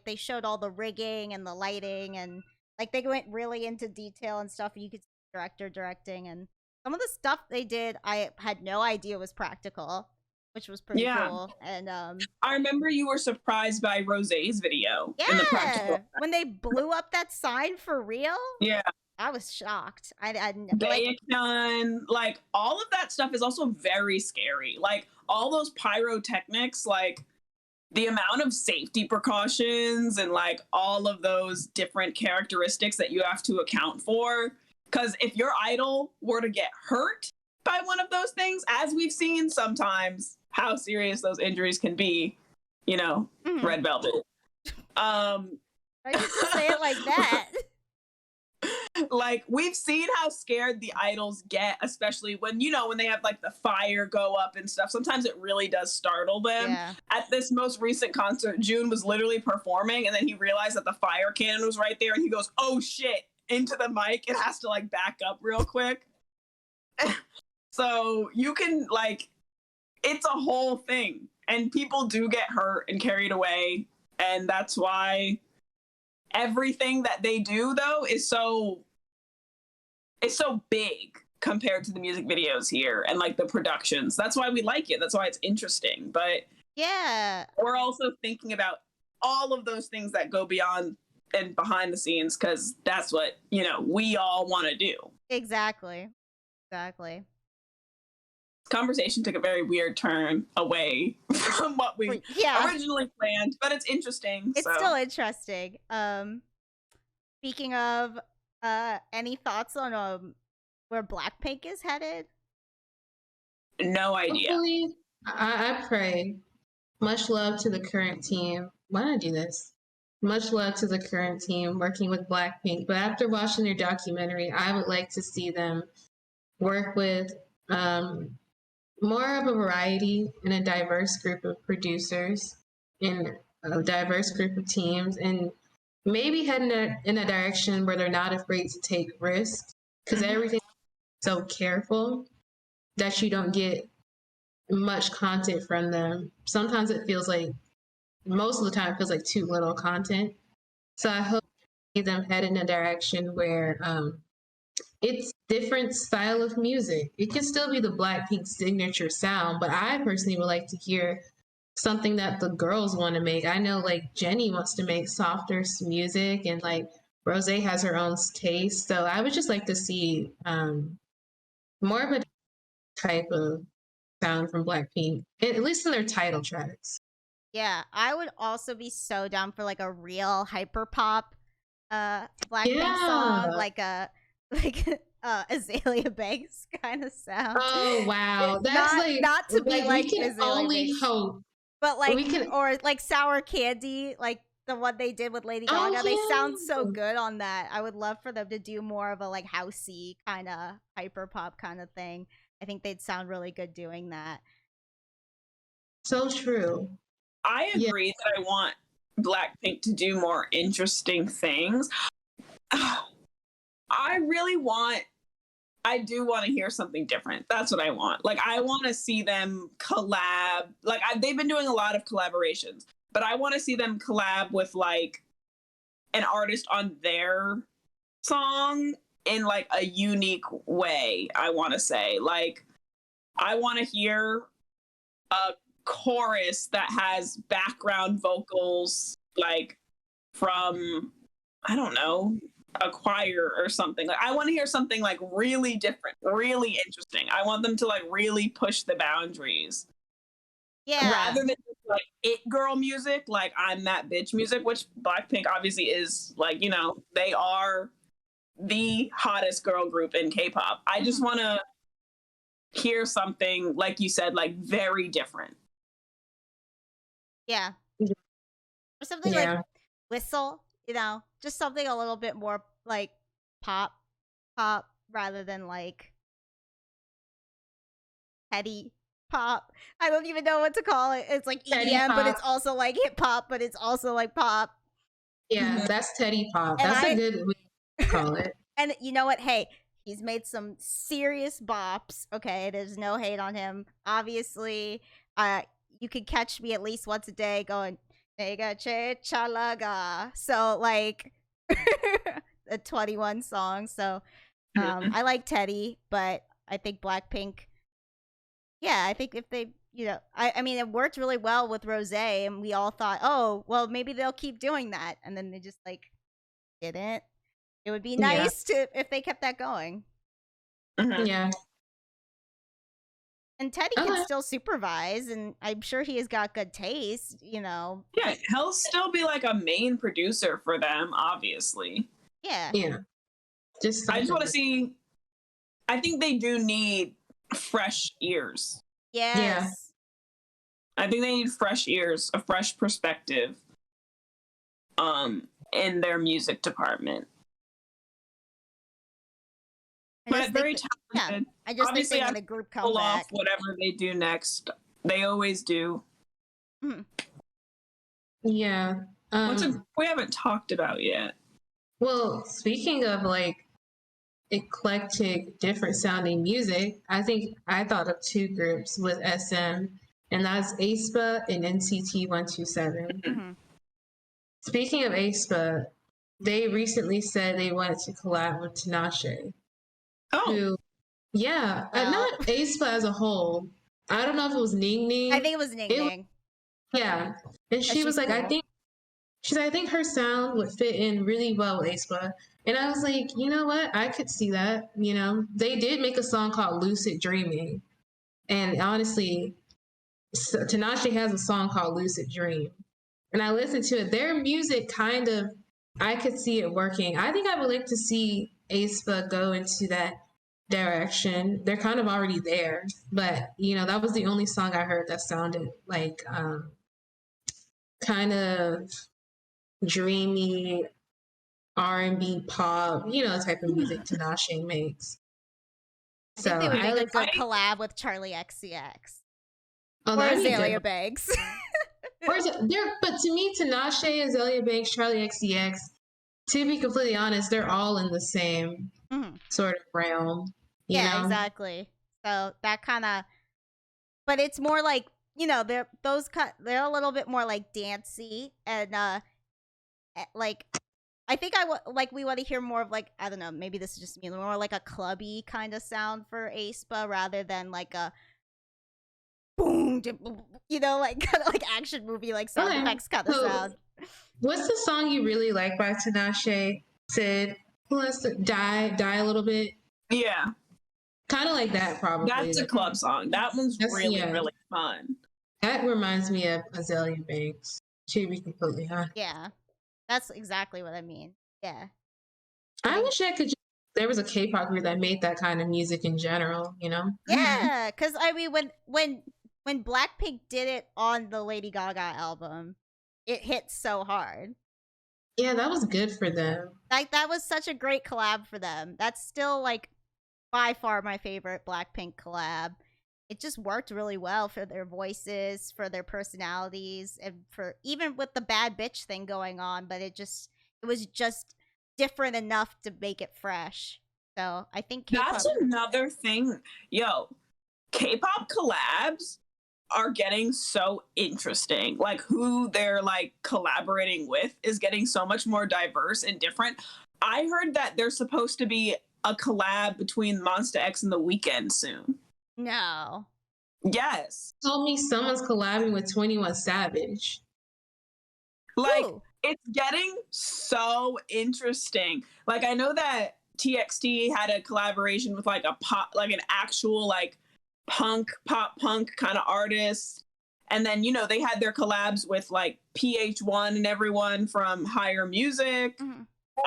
they showed all the rigging and the lighting, and like they went really into detail and stuff, and you could see the director directing, and some of the stuff they did I had no idea was practical, which was pretty cool. And I remember you were surprised by Rosé's video. Yeah, in the practical. When they blew up that sign for real. Yeah, I was shocked. Baekhyun, like all of that stuff is also very scary. Like all those pyrotechnics, like the amount of safety precautions and like all of those different characteristics that you have to account for. Because if your idol were to get hurt by one of those things, as we've seen sometimes, how serious those injuries can be, you know, Red Velvet. I didn't say it like that. Like we've seen how scared the idols get, especially when, you know, when they have like the fire go up and stuff. Sometimes it really does startle them. Yeah. At this most recent concert, June was literally performing, and then he realized that the fire cannon was right there, and he goes, oh shit, into the mic. It has to like back up real quick. So you can like, it's a whole thing, and people do get hurt and carried away. And that's why everything that they do though is so big compared to the music videos here and like the productions. That's why we like it. That's why it's interesting. But yeah, we're also thinking about all of those things that go beyond and behind the scenes, because that's what, you know, we all want to do. Exactly. Conversation took a very weird turn away from what we originally planned, but it's interesting. It's still interesting. Speaking of, any thoughts on where Blackpink is headed? No idea. Hopefully, I pray. Much love to the current team. Why did I do this? Much love to the current team working with Blackpink. But after watching their documentary, I would like to see them work with more of a variety and a diverse group of producers and a diverse group of teams, and maybe head in a direction where they're not afraid to take risks, because everything is so careful that you don't get much content from them. Sometimes it feels like, most of the time it feels like too little content. So I hope to see them head in a direction where it's different style of music. It can still be the Blackpink signature sound, but I personally would like to hear something that the girls want to make. I know like Jennie wants to make softer music, and like Rosé has her own taste. So I would just like to see more of a type of sound from Blackpink, at least in their title tracks. Yeah, I would also be so down for like a real hyper pop Blackpink song, like Azalea Banks kind of sound. Oh wow, that's not to be like we can Azalea only Banks, hope, but like or like Sour Candy, like the one they did with Lady Gaga. They sound so good on that. I would love for them to do more of a like housey kind of hyper pop kind of thing. I think they'd sound really good doing that. So true. I agree that I want Blackpink to do more interesting things. I do want to hear something different. That's what I want. Like, I want to see them collab. Like, they've been doing a lot of collaborations, but I want to see them collab with, like, an artist on their song in, like, a unique way, I want to say. Like, I want to hear a chorus that has background vocals, like, from, I don't know, a choir or something. Like, I want to hear something like really different, really interesting. I want them to like really push the boundaries. Yeah. Rather than just like it girl music, like I'm that bitch music, which Blackpink obviously is, like, you know, they are the hottest girl group in K-pop. I just want to hear something, like you said, like very different. Yeah. Or something like Whistle, you know, just something a little bit more like pop rather than like heady pop. I don't even know what to call it. It's like EDM, but it's also like hip hop, but it's also like pop. Yeah, that's Teddy Pop. That's a good way to call it. And you know what? Hey, he's made some serious bops. Okay, there's no hate on him. Obviously, you could catch me at least once a day going Nega Che Chalaga. So like a 21 song. So I like Teddy, but I think Blackpink. Yeah, I think if they, you know, I mean, it worked really well with Rosé, and we all thought, oh, well, maybe they'll keep doing that, and then they just like didn't. It would be nice to if they kept that going. Yeah. And Teddy can still supervise, and I'm sure he has got good taste, you know. Yeah, he'll still be like a main producer for them, obviously. Yeah. Yeah. I just want to see. I think they do need fresh ears. Yes. Yeah. I think they need fresh ears, a fresh perspective in their music department. But very talented. Yeah, I just obviously think when the group comes back, whatever they do next, they always do. Yeah. We haven't talked about yet. Well, speaking of like eclectic, different sounding music, I thought of two groups with SM, and that's aespa and NCT 127. Speaking of aespa, they recently said they wanted to collab with Tinashe. Who, not aespa as a whole. I don't know if it was Ning Ning. I think it was Ning Ning. Yeah, and she was like, cool. I think her sound would fit in really well with aespa. And I was like, you know what? I could see that, you know? They did make a song called Lucid Dreaming. And honestly, Tinashe has a song called Lucid Dream. And I listened to it. Their music kind of, I could see it working. I think I would like to see aespa go into that direction. They're kind of already there. But, you know, that was the only song I heard that sounded like kind of dreamy R&B pop, you know, the type of music Tinashe makes. I think they would make a good collab with Charlie XCX. Or Azalea Banks. But to me, Tinashe, Azalea Banks, Charlie XCX, to be completely honest, they're all in the same sort of realm. You know? Exactly. So that kind of, but it's more like, you know, they're a little bit more like dancey and like I think we want to hear more of like, I don't know, maybe this is just me, more like a clubby kind of sound for aespa rather than like a boom, you know, like kind of like action movie like sound effects kind of sound. What's the song you really like by Tinashe? Sid, who wants to die a little bit? Yeah, kind of like that probably. That's a club song. That one's really fun. That reminds me of Azalea Banks, to be completely honest. Yeah. That's exactly what I mean. Yeah. I wish there was a K-pop group that made that kind of music in general, you know? Yeah, because I mean, when Blackpink did it on the Lady Gaga album, it hit so hard. Yeah, that was good for them. Like, that was such a great collab for them. That's still, like, by far my favorite Blackpink collab. It just worked really well for their voices, for their personalities, and for even with the bad bitch thing going on, but it was just different enough to make it fresh. So I think K-pop... That's another thing. Yo, K-pop collabs are getting so interesting. Like, who they're like collaborating with is getting so much more diverse and different. I heard that there's supposed to be a collab between Monsta X and The Weeknd soon. No. Yes. Told me someone's collabing with 21 Savage. Like, it's getting so interesting. Like, I know that TXT had a collaboration with like a pop, like an actual like pop punk kind of artist. And then, you know, they had their collabs with like PH1 and everyone from Higher Music. Mm-hmm.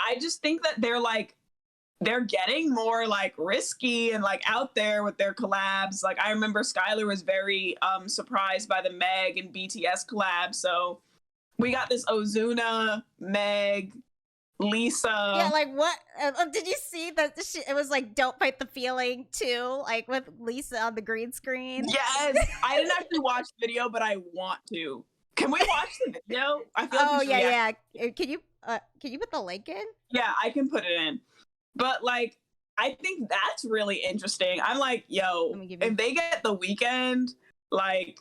I just think that they're getting more like risky and like out there with their collabs. Like, I remember Skylar was very surprised by the Meg and BTS collab. So we got this Ozuna, Meg, Lisa. Yeah, like what? Did you see that? It was like "Don't Fight the Feeling" too, like with Lisa on the green screen. Yes, I didn't actually watch the video, but I want to. Can we watch the video? I feel like yeah. Can you put the link in? Yeah, I can put it in. But like, I think that's really interesting. I'm like, yo, if they get The Weeknd, like,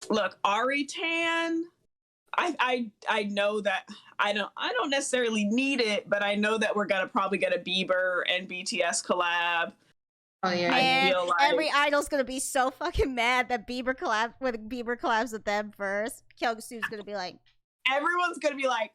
look, Ari Tan. I know that I don't necessarily need it, but I know that we're gonna probably get a Bieber and BTS collab. Oh yeah, I feel like every idol's gonna be so fucking mad that Bieber collabs with them first. Kyungsu's gonna be like, everyone's gonna be like,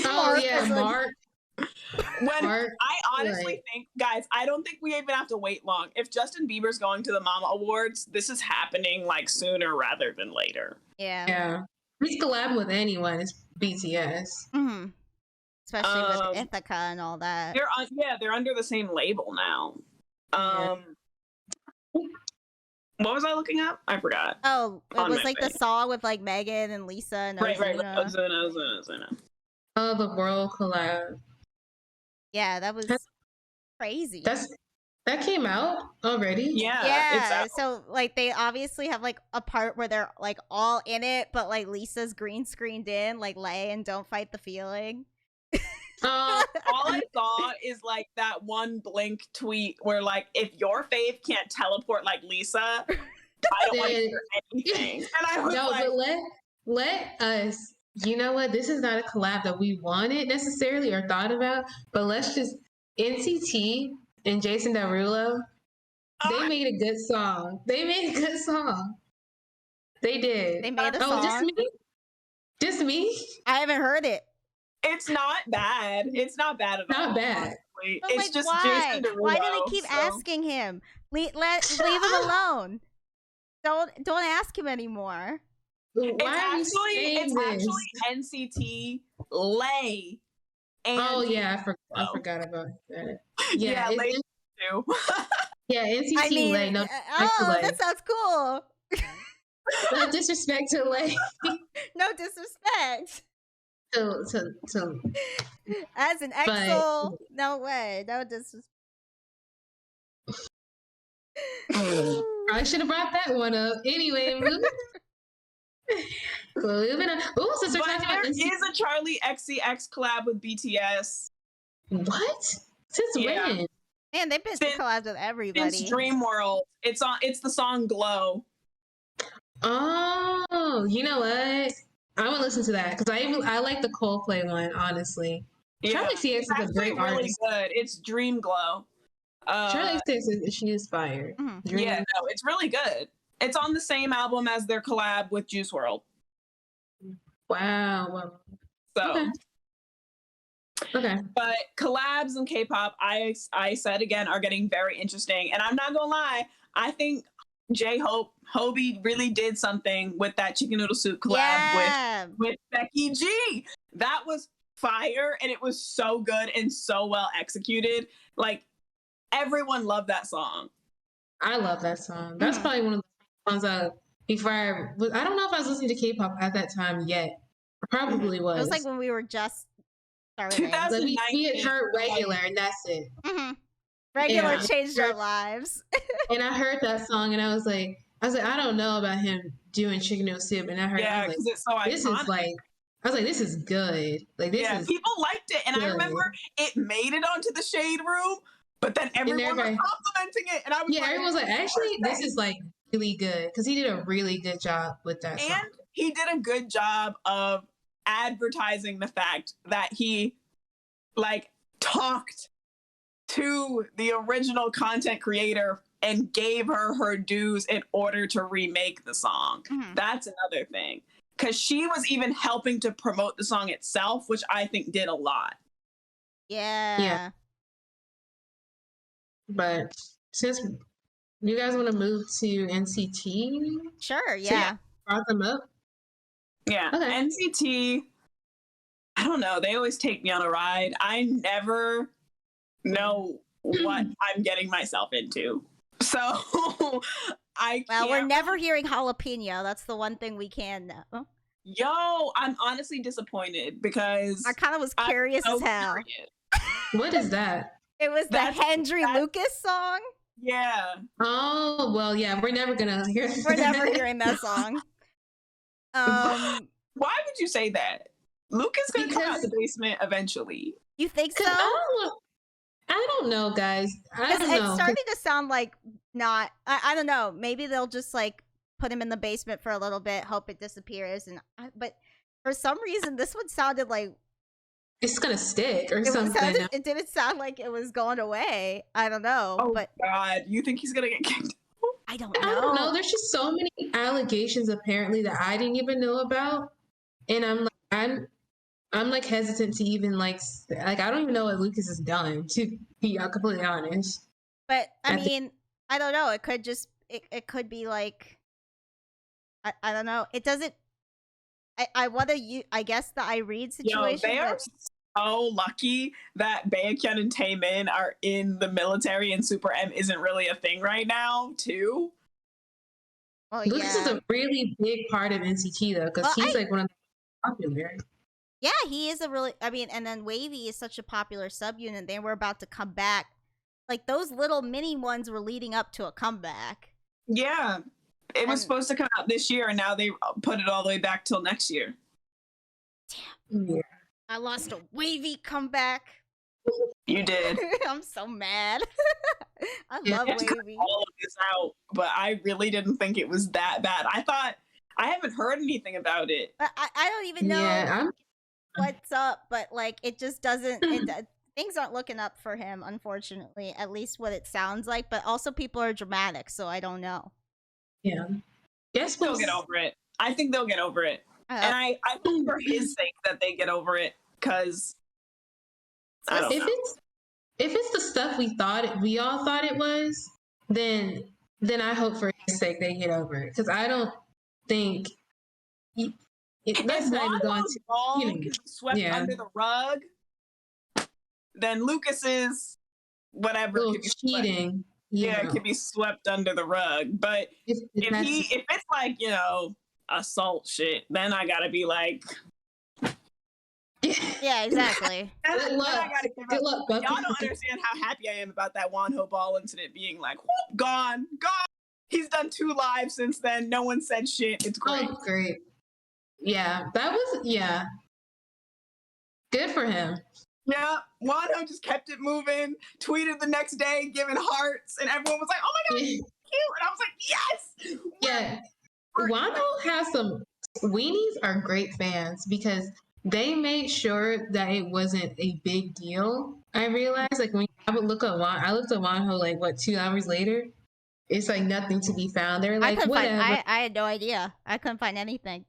oh yeah, Mark. I honestly think, guys, I don't think we even have to wait long. If Justin Bieber's going to the Mama Awards, this is happening like sooner rather than later. Yeah. He's collabing with anyone. It's BTS. Mm-hmm. Especially with Ithaca and all that. They're under the same label now. What was I looking up? I forgot. Oh, it was like the song with like Megan and Lisa and Ozuna. Right. Ozuna. Oh, the world collab. Yeah, that was crazy. That came out already? Yeah. So like they obviously have like a part where they're like all in it, but like Lisa's green screened in, like Lay and Don't Fight the Feeling. All I saw is like that one Blink tweet where like, if your faith can't teleport like Lisa, I don't want to hear anything. And I was but let us. You know what? This is not a collab that we wanted necessarily or thought about, but let's just NCT and Jason Derulo. They made a good song. They did. They made a song. Just me. I haven't heard it. It's not bad. It's not bad at all. Not bad. It's like, just why? Jason Derulo. Why do they keep asking him? Leave him alone. Don't ask him anymore. It's actually NCT, Lay. And I forgot about that. Yeah, Lay too. Yeah, NCT Lay. No, Lay. That sounds cool. No disrespect to Lay. No disrespect. To as an EXO, no way, no disrespect. I should have brought that one up. Anyway, moving on. Since we're talking about there is a Charlie XCX collab with BTS. What? Since when? Man, they've been collabs with everybody. Since Dream World. It's the song Glow. Oh, you know what? I want to listen to that because I like the Coldplay one, honestly. Yeah. Charlie XCX is a great artist. Really good. It's Dream Glow. Charlie XCX, she is fire. Mm-hmm. Yeah, no, it's really good. It's on the same album as their collab with Juice WRLD. Wow. So. Okay. But collabs in K-pop, I said again, are getting very interesting. And I'm not gonna lie, I think Hobie really did something with that chicken noodle soup collab with Becky G. That was fire, and it was so good and so well executed. Like, everyone loved that song. I love that song. That's probably one of the songs before I don't know if I was listening to K-pop at that time yet. Probably was. It was like when we were just starting. 2019. We had heard Regular, and that's it. Mm-hmm. Regular changed our lives. And I heard that song, and I was like, I don't know about him doing chicken noodle soup, and I heard, because it's so iconic. This is like, I was like, this is good. Like, this is people liked it, and good. I remember it made it onto the Shade Room, but then everyone was complimenting it, and I was everyone was like, actually, this is like really good because he did a really good job with that song. And he did a good job of advertising the fact that he like talked to the original content creator and gave her dues in order to remake the song. That's another thing. because she was even helping to promote the song itself, which I think did a lot. Yeah. But since you guys want to move to NCT, sure, yeah. Brought them up. Yeah, okay. NCT. I don't know. They always take me on a ride. I never know what I'm getting myself into. So we're never hearing jalapeno. That's the one thing we can know. Yo, I'm honestly disappointed because I kind of was curious as hell. What is that? It was the Hendry Lucas song. Yeah. Oh, well, yeah, we're never gonna hear that. We're never hearing that song. Why would you say that? Lucas gonna come out the basement eventually. You think so? I don't know, guys. I don't know. It's starting to sound like not. I don't know. Maybe they'll just like put him in the basement for a little bit, hope it disappears, but for some reason, this one sounded like it's gonna stick or something. It didn't sound like it was going away. I don't know. Oh, but God, you think he's gonna get kicked? I don't know. I don't know. There's just so many allegations apparently that I didn't even know about, and I'm like hesitant to even like I don't even know what Lucas has done, to be completely honest. But I mean, I don't know. It could just it could be like I don't know. It doesn't. I guess the Irene situation. Yo, they are so lucky that Baekhyun and Taemin are in the military and Super M isn't really a thing right now, too. Well, Lucas is a really big part of NCT though, because he's like one of the popular. Yeah, he is a really. I mean, and then Wavy is such a popular subunit. They were about to come back. Like those little mini ones were leading up to a comeback. Yeah. It was supposed to come out this year, and now they put it all the way back till next year. Damn. Yeah. I lost a Wavy comeback. You did. I'm so mad. I love Wavy. All of this out, but I really didn't think it was that bad. I haven't heard anything about it. I don't even know what's up, but like it just doesn't. Things aren't looking up for him, unfortunately. At least what it sounds like. But also, people are dramatic, so I don't know. Yeah. Guess they'll get over it. I think they'll get over it. And I hope for his sake that they get over it, because if it's the stuff we all thought it was, then I hope for his sake they get over it. Because I don't think that's not even going to swept under the rug. Then Lucas's whatever could be cheating. Yeah, it could be swept under the rug. But if it's like, assault shit, then I gotta be like, yeah, exactly. Good luck. Y'all don't understand how happy I am about that Wonho Ball incident being like, whoop, gone. He's done 2 lives since then. No one said shit. It's great. Oh, great. Yeah, that was good for him. Yeah, Wonho just kept it moving, tweeted the next day, giving hearts, and everyone was like, oh my God, cute. And I was like, yes! Yeah, Wonho has some, Weenies are great fans because they made sure that it wasn't a big deal. I realized, like, when I would look at I looked at Wonho, like, 2 hours later, it's like nothing to be found. They're like, whatever. I had no idea. I couldn't find anything.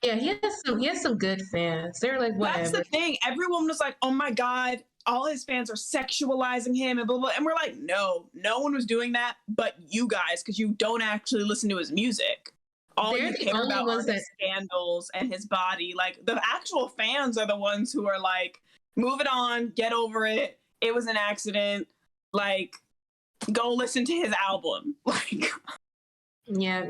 Yeah, he has some good fans. They're like, whatever. That's the thing. Everyone was like, oh my God, all his fans are sexualizing him and blah, blah. And we're like, no one was doing that but you guys, because you don't actually listen to his music. All you care about are his scandals and his body. Like, the actual fans are the ones who are like, move it on, get over it. It was an accident. Like, go listen to his album. Like, yeah.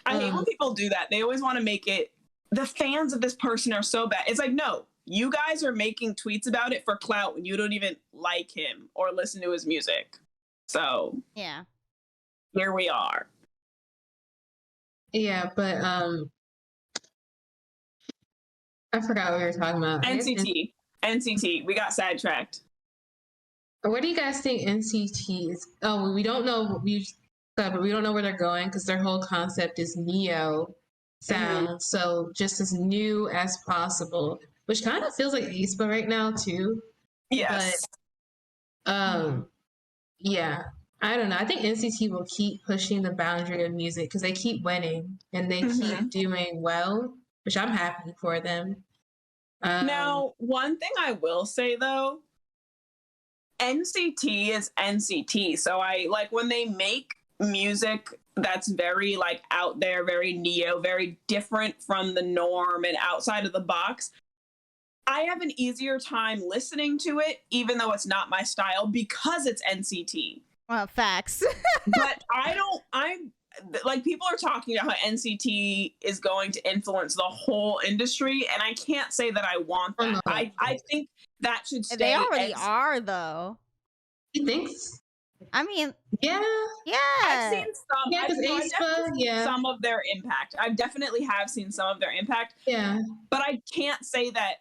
I hate when people do that. They always want to make it, the fans of this person are so bad. It's like, no, you guys are making tweets about it for clout when you don't even like him or listen to his music. So, yeah, here we are. Yeah, but I forgot what we were talking about. NCT. We got sidetracked. What do you guys think NCT is? Oh, we don't know. But we don't know where they're going because their whole concept is neo sound. Mm-hmm. So just as new as possible, which kind of feels like aespa right now too. Yes. But yeah. I don't know. I think NCT will keep pushing the boundary of music because they keep winning and they keep doing well, which I'm happy for them. Now, one thing I will say though, NCT is NCT. So I like when they make music that's very like out there, very neo, very different from the norm and outside of the box. I have an easier time listening to it, even though it's not my style, because it's NCT. Well, facts. But I'm like, people are talking about how NCT is going to influence the whole industry, and I can't say that I want that. I think that should stay. They already are, though. He thinks. I mean, yeah. I've seen some. Yeah, because some of their impact. I definitely have seen some of their impact. Yeah, but I can't say that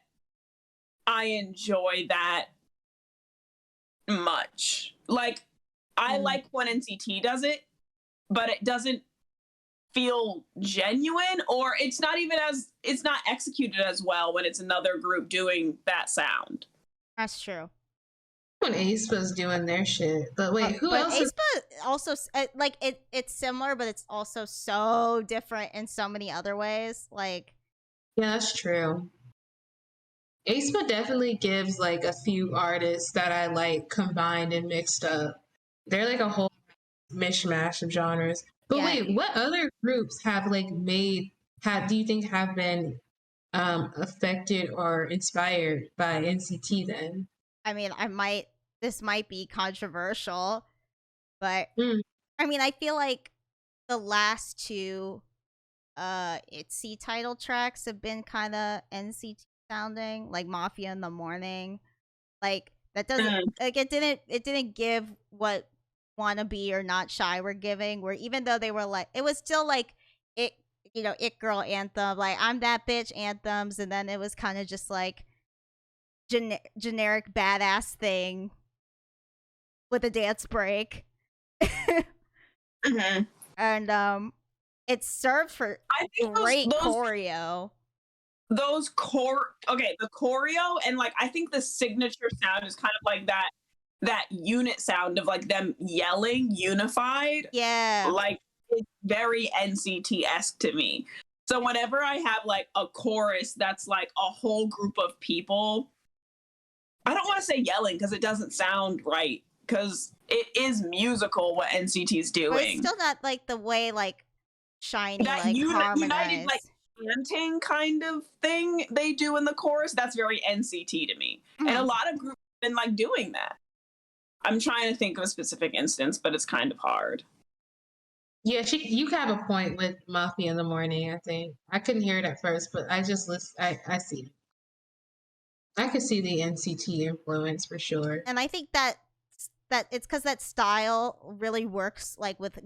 I enjoy that much. Like, I like when NCT does it, but it doesn't feel genuine, or it's not executed as well when it's another group doing that sound. That's true. When aespa's doing their shit, but wait, who else? aespa also like it's similar, but it's also so different in so many other ways. Like, yeah, that's true. aespa definitely gives like a few artists that I like combined and mixed up. They're like a whole mishmash of genres. But wait, what other groups have like do you think have been affected or inspired by NCT then? I mean, this might be controversial, but I mean, I feel like the last two ITZY title tracks have been kind of NCT sounding, like Mafia in the Morning. Like, that doesn't like it didn't give what Wannabe or Not Shy were giving, where even though they were like, it was still like it girl anthem, like I'm that bitch anthems, and then it was kind of just like generic badass thing with a dance break. And it served for great choreo. The choreo, and like I think the signature sound is kind of like that unit sound of like them yelling unified. Yeah, like it's very NCT-esque to me. So whenever I have like a chorus that's like a whole group of people, I don't want to say yelling because it doesn't sound right, because it is musical what NCT's doing. But it's still not like the way like SHINee that like united like chanting kind of thing they do in the chorus. That's very NCT to me. And a lot of groups have been like doing that. I'm trying to think of a specific instance, but it's kind of hard. Yeah, you have a point with Mafia in the Morning, I think. I couldn't hear it at first, but I just listened. I see it. I could see the NCT influence for sure. And I think that it's because that style really works like with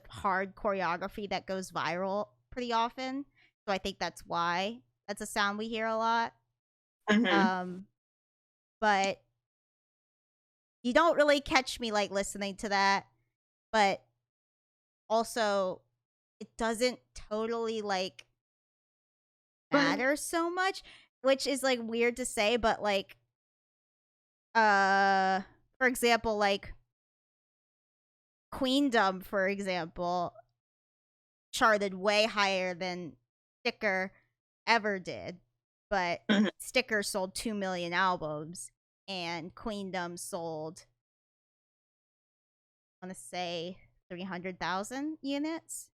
hard choreography that goes viral pretty often. So I think that's why that's a sound we hear a lot. But you don't really catch me like listening to that. But also, it doesn't totally like matter so much, which is like weird to say, but like for example, like Queendom, for example, charted way higher than Sticker ever did, but Sticker sold 2 million albums and Queendom sold, I want to say 300,000 units.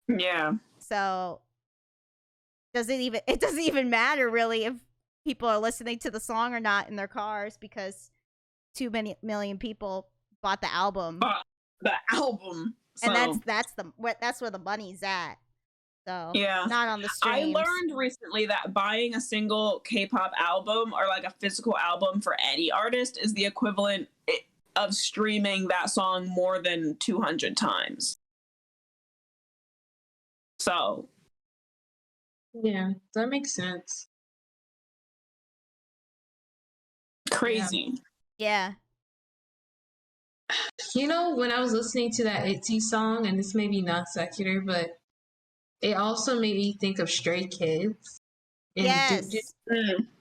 Yeah. So it doesn't even matter really if people are listening to the song or not in their cars, because 2 million people bought the album. So. And that's where the money's at. So yeah, not on the streams. I learned recently that buying a single K-pop album or like a physical album for any artist is the equivalent of streaming that song more than 200 times. So yeah, that makes sense. Crazy. Yeah. You know, when I was listening to that ITZY song, and this may be non secular, but it also made me think of Stray Kids. And yes.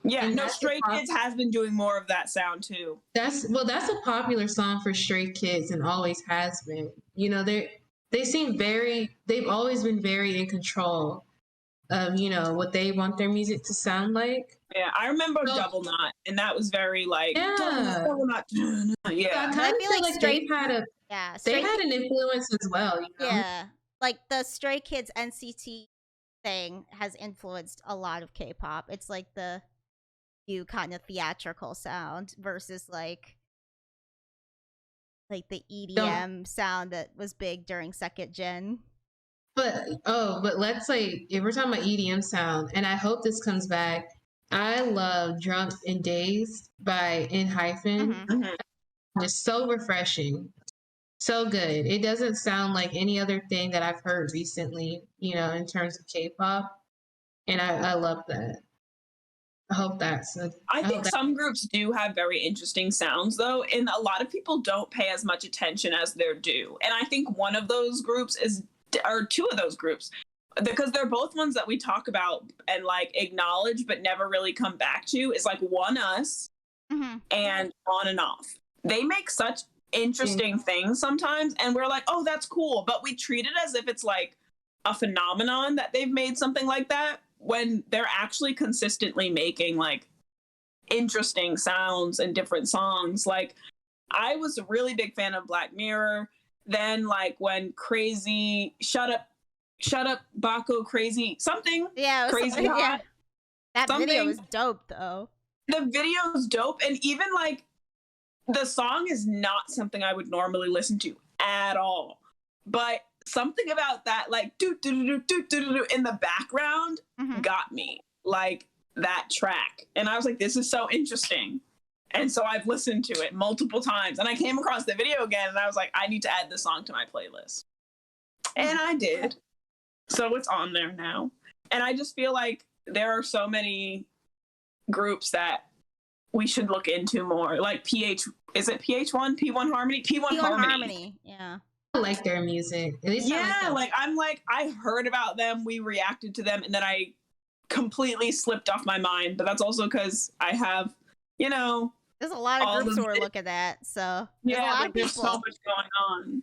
Yeah, no, Stray Kids has been doing more of that sound too. That's a popular song for Stray Kids and always has been. You know, they've always been very in control of, you know, what they want their music to sound like. Yeah, I remember Double Knot, and that was very like Double Knot. Yeah, I kind of feel like Stray they had an influence as well. You know? Yeah, like the Stray Kids NCT thing has influenced a lot of K-pop. It's like the new kind of theatrical sound versus like the EDM sound that was big during second gen. But let's say if we're talking about EDM sound, and I hope this comes back. I love Drunk and Dazed by ENHYPEN. It's so refreshing. So good. It doesn't sound like any other thing that I've heard recently, you know, in terms of K-pop. And I love that. I hope that's I think some groups do have very interesting sounds though, and a lot of people don't pay as much attention as they're due. And I think one of those groups or two of those groups, because they're both ones that we talk about and like acknowledge but never really come back to, is like One Us and On and Off. They make such interesting things sometimes, and we're like, oh, that's cool, but we treat it as if it's like a phenomenon that they've made something like that, when they're actually consistently making like interesting sounds and different songs. Like, I was a really big fan of Black Mirror. Then like when Crazy Shut Up Baco Crazy something. Yeah, Crazy Hot. Yeah. That video was dope though. The video's dope, and even like the song is not something I would normally listen to at all. But something about that, like do do do do do do in the background, got me. Like that track, and I was like, "This is so interesting." And so I've listened to it multiple times, and I came across the video again, and I was like, "I need to add this song to my playlist," and I did. So it's on there now, and I just feel like there are so many groups that we should look into more. Like is it PH1? P1 Harmony? P1 Harmony. Yeah. I like their music. I heard about them, we reacted to them, and then I completely slipped off my mind. But that's also because I have, you know, there's a lot of groups who are looking at. So yeah, there's so much going on.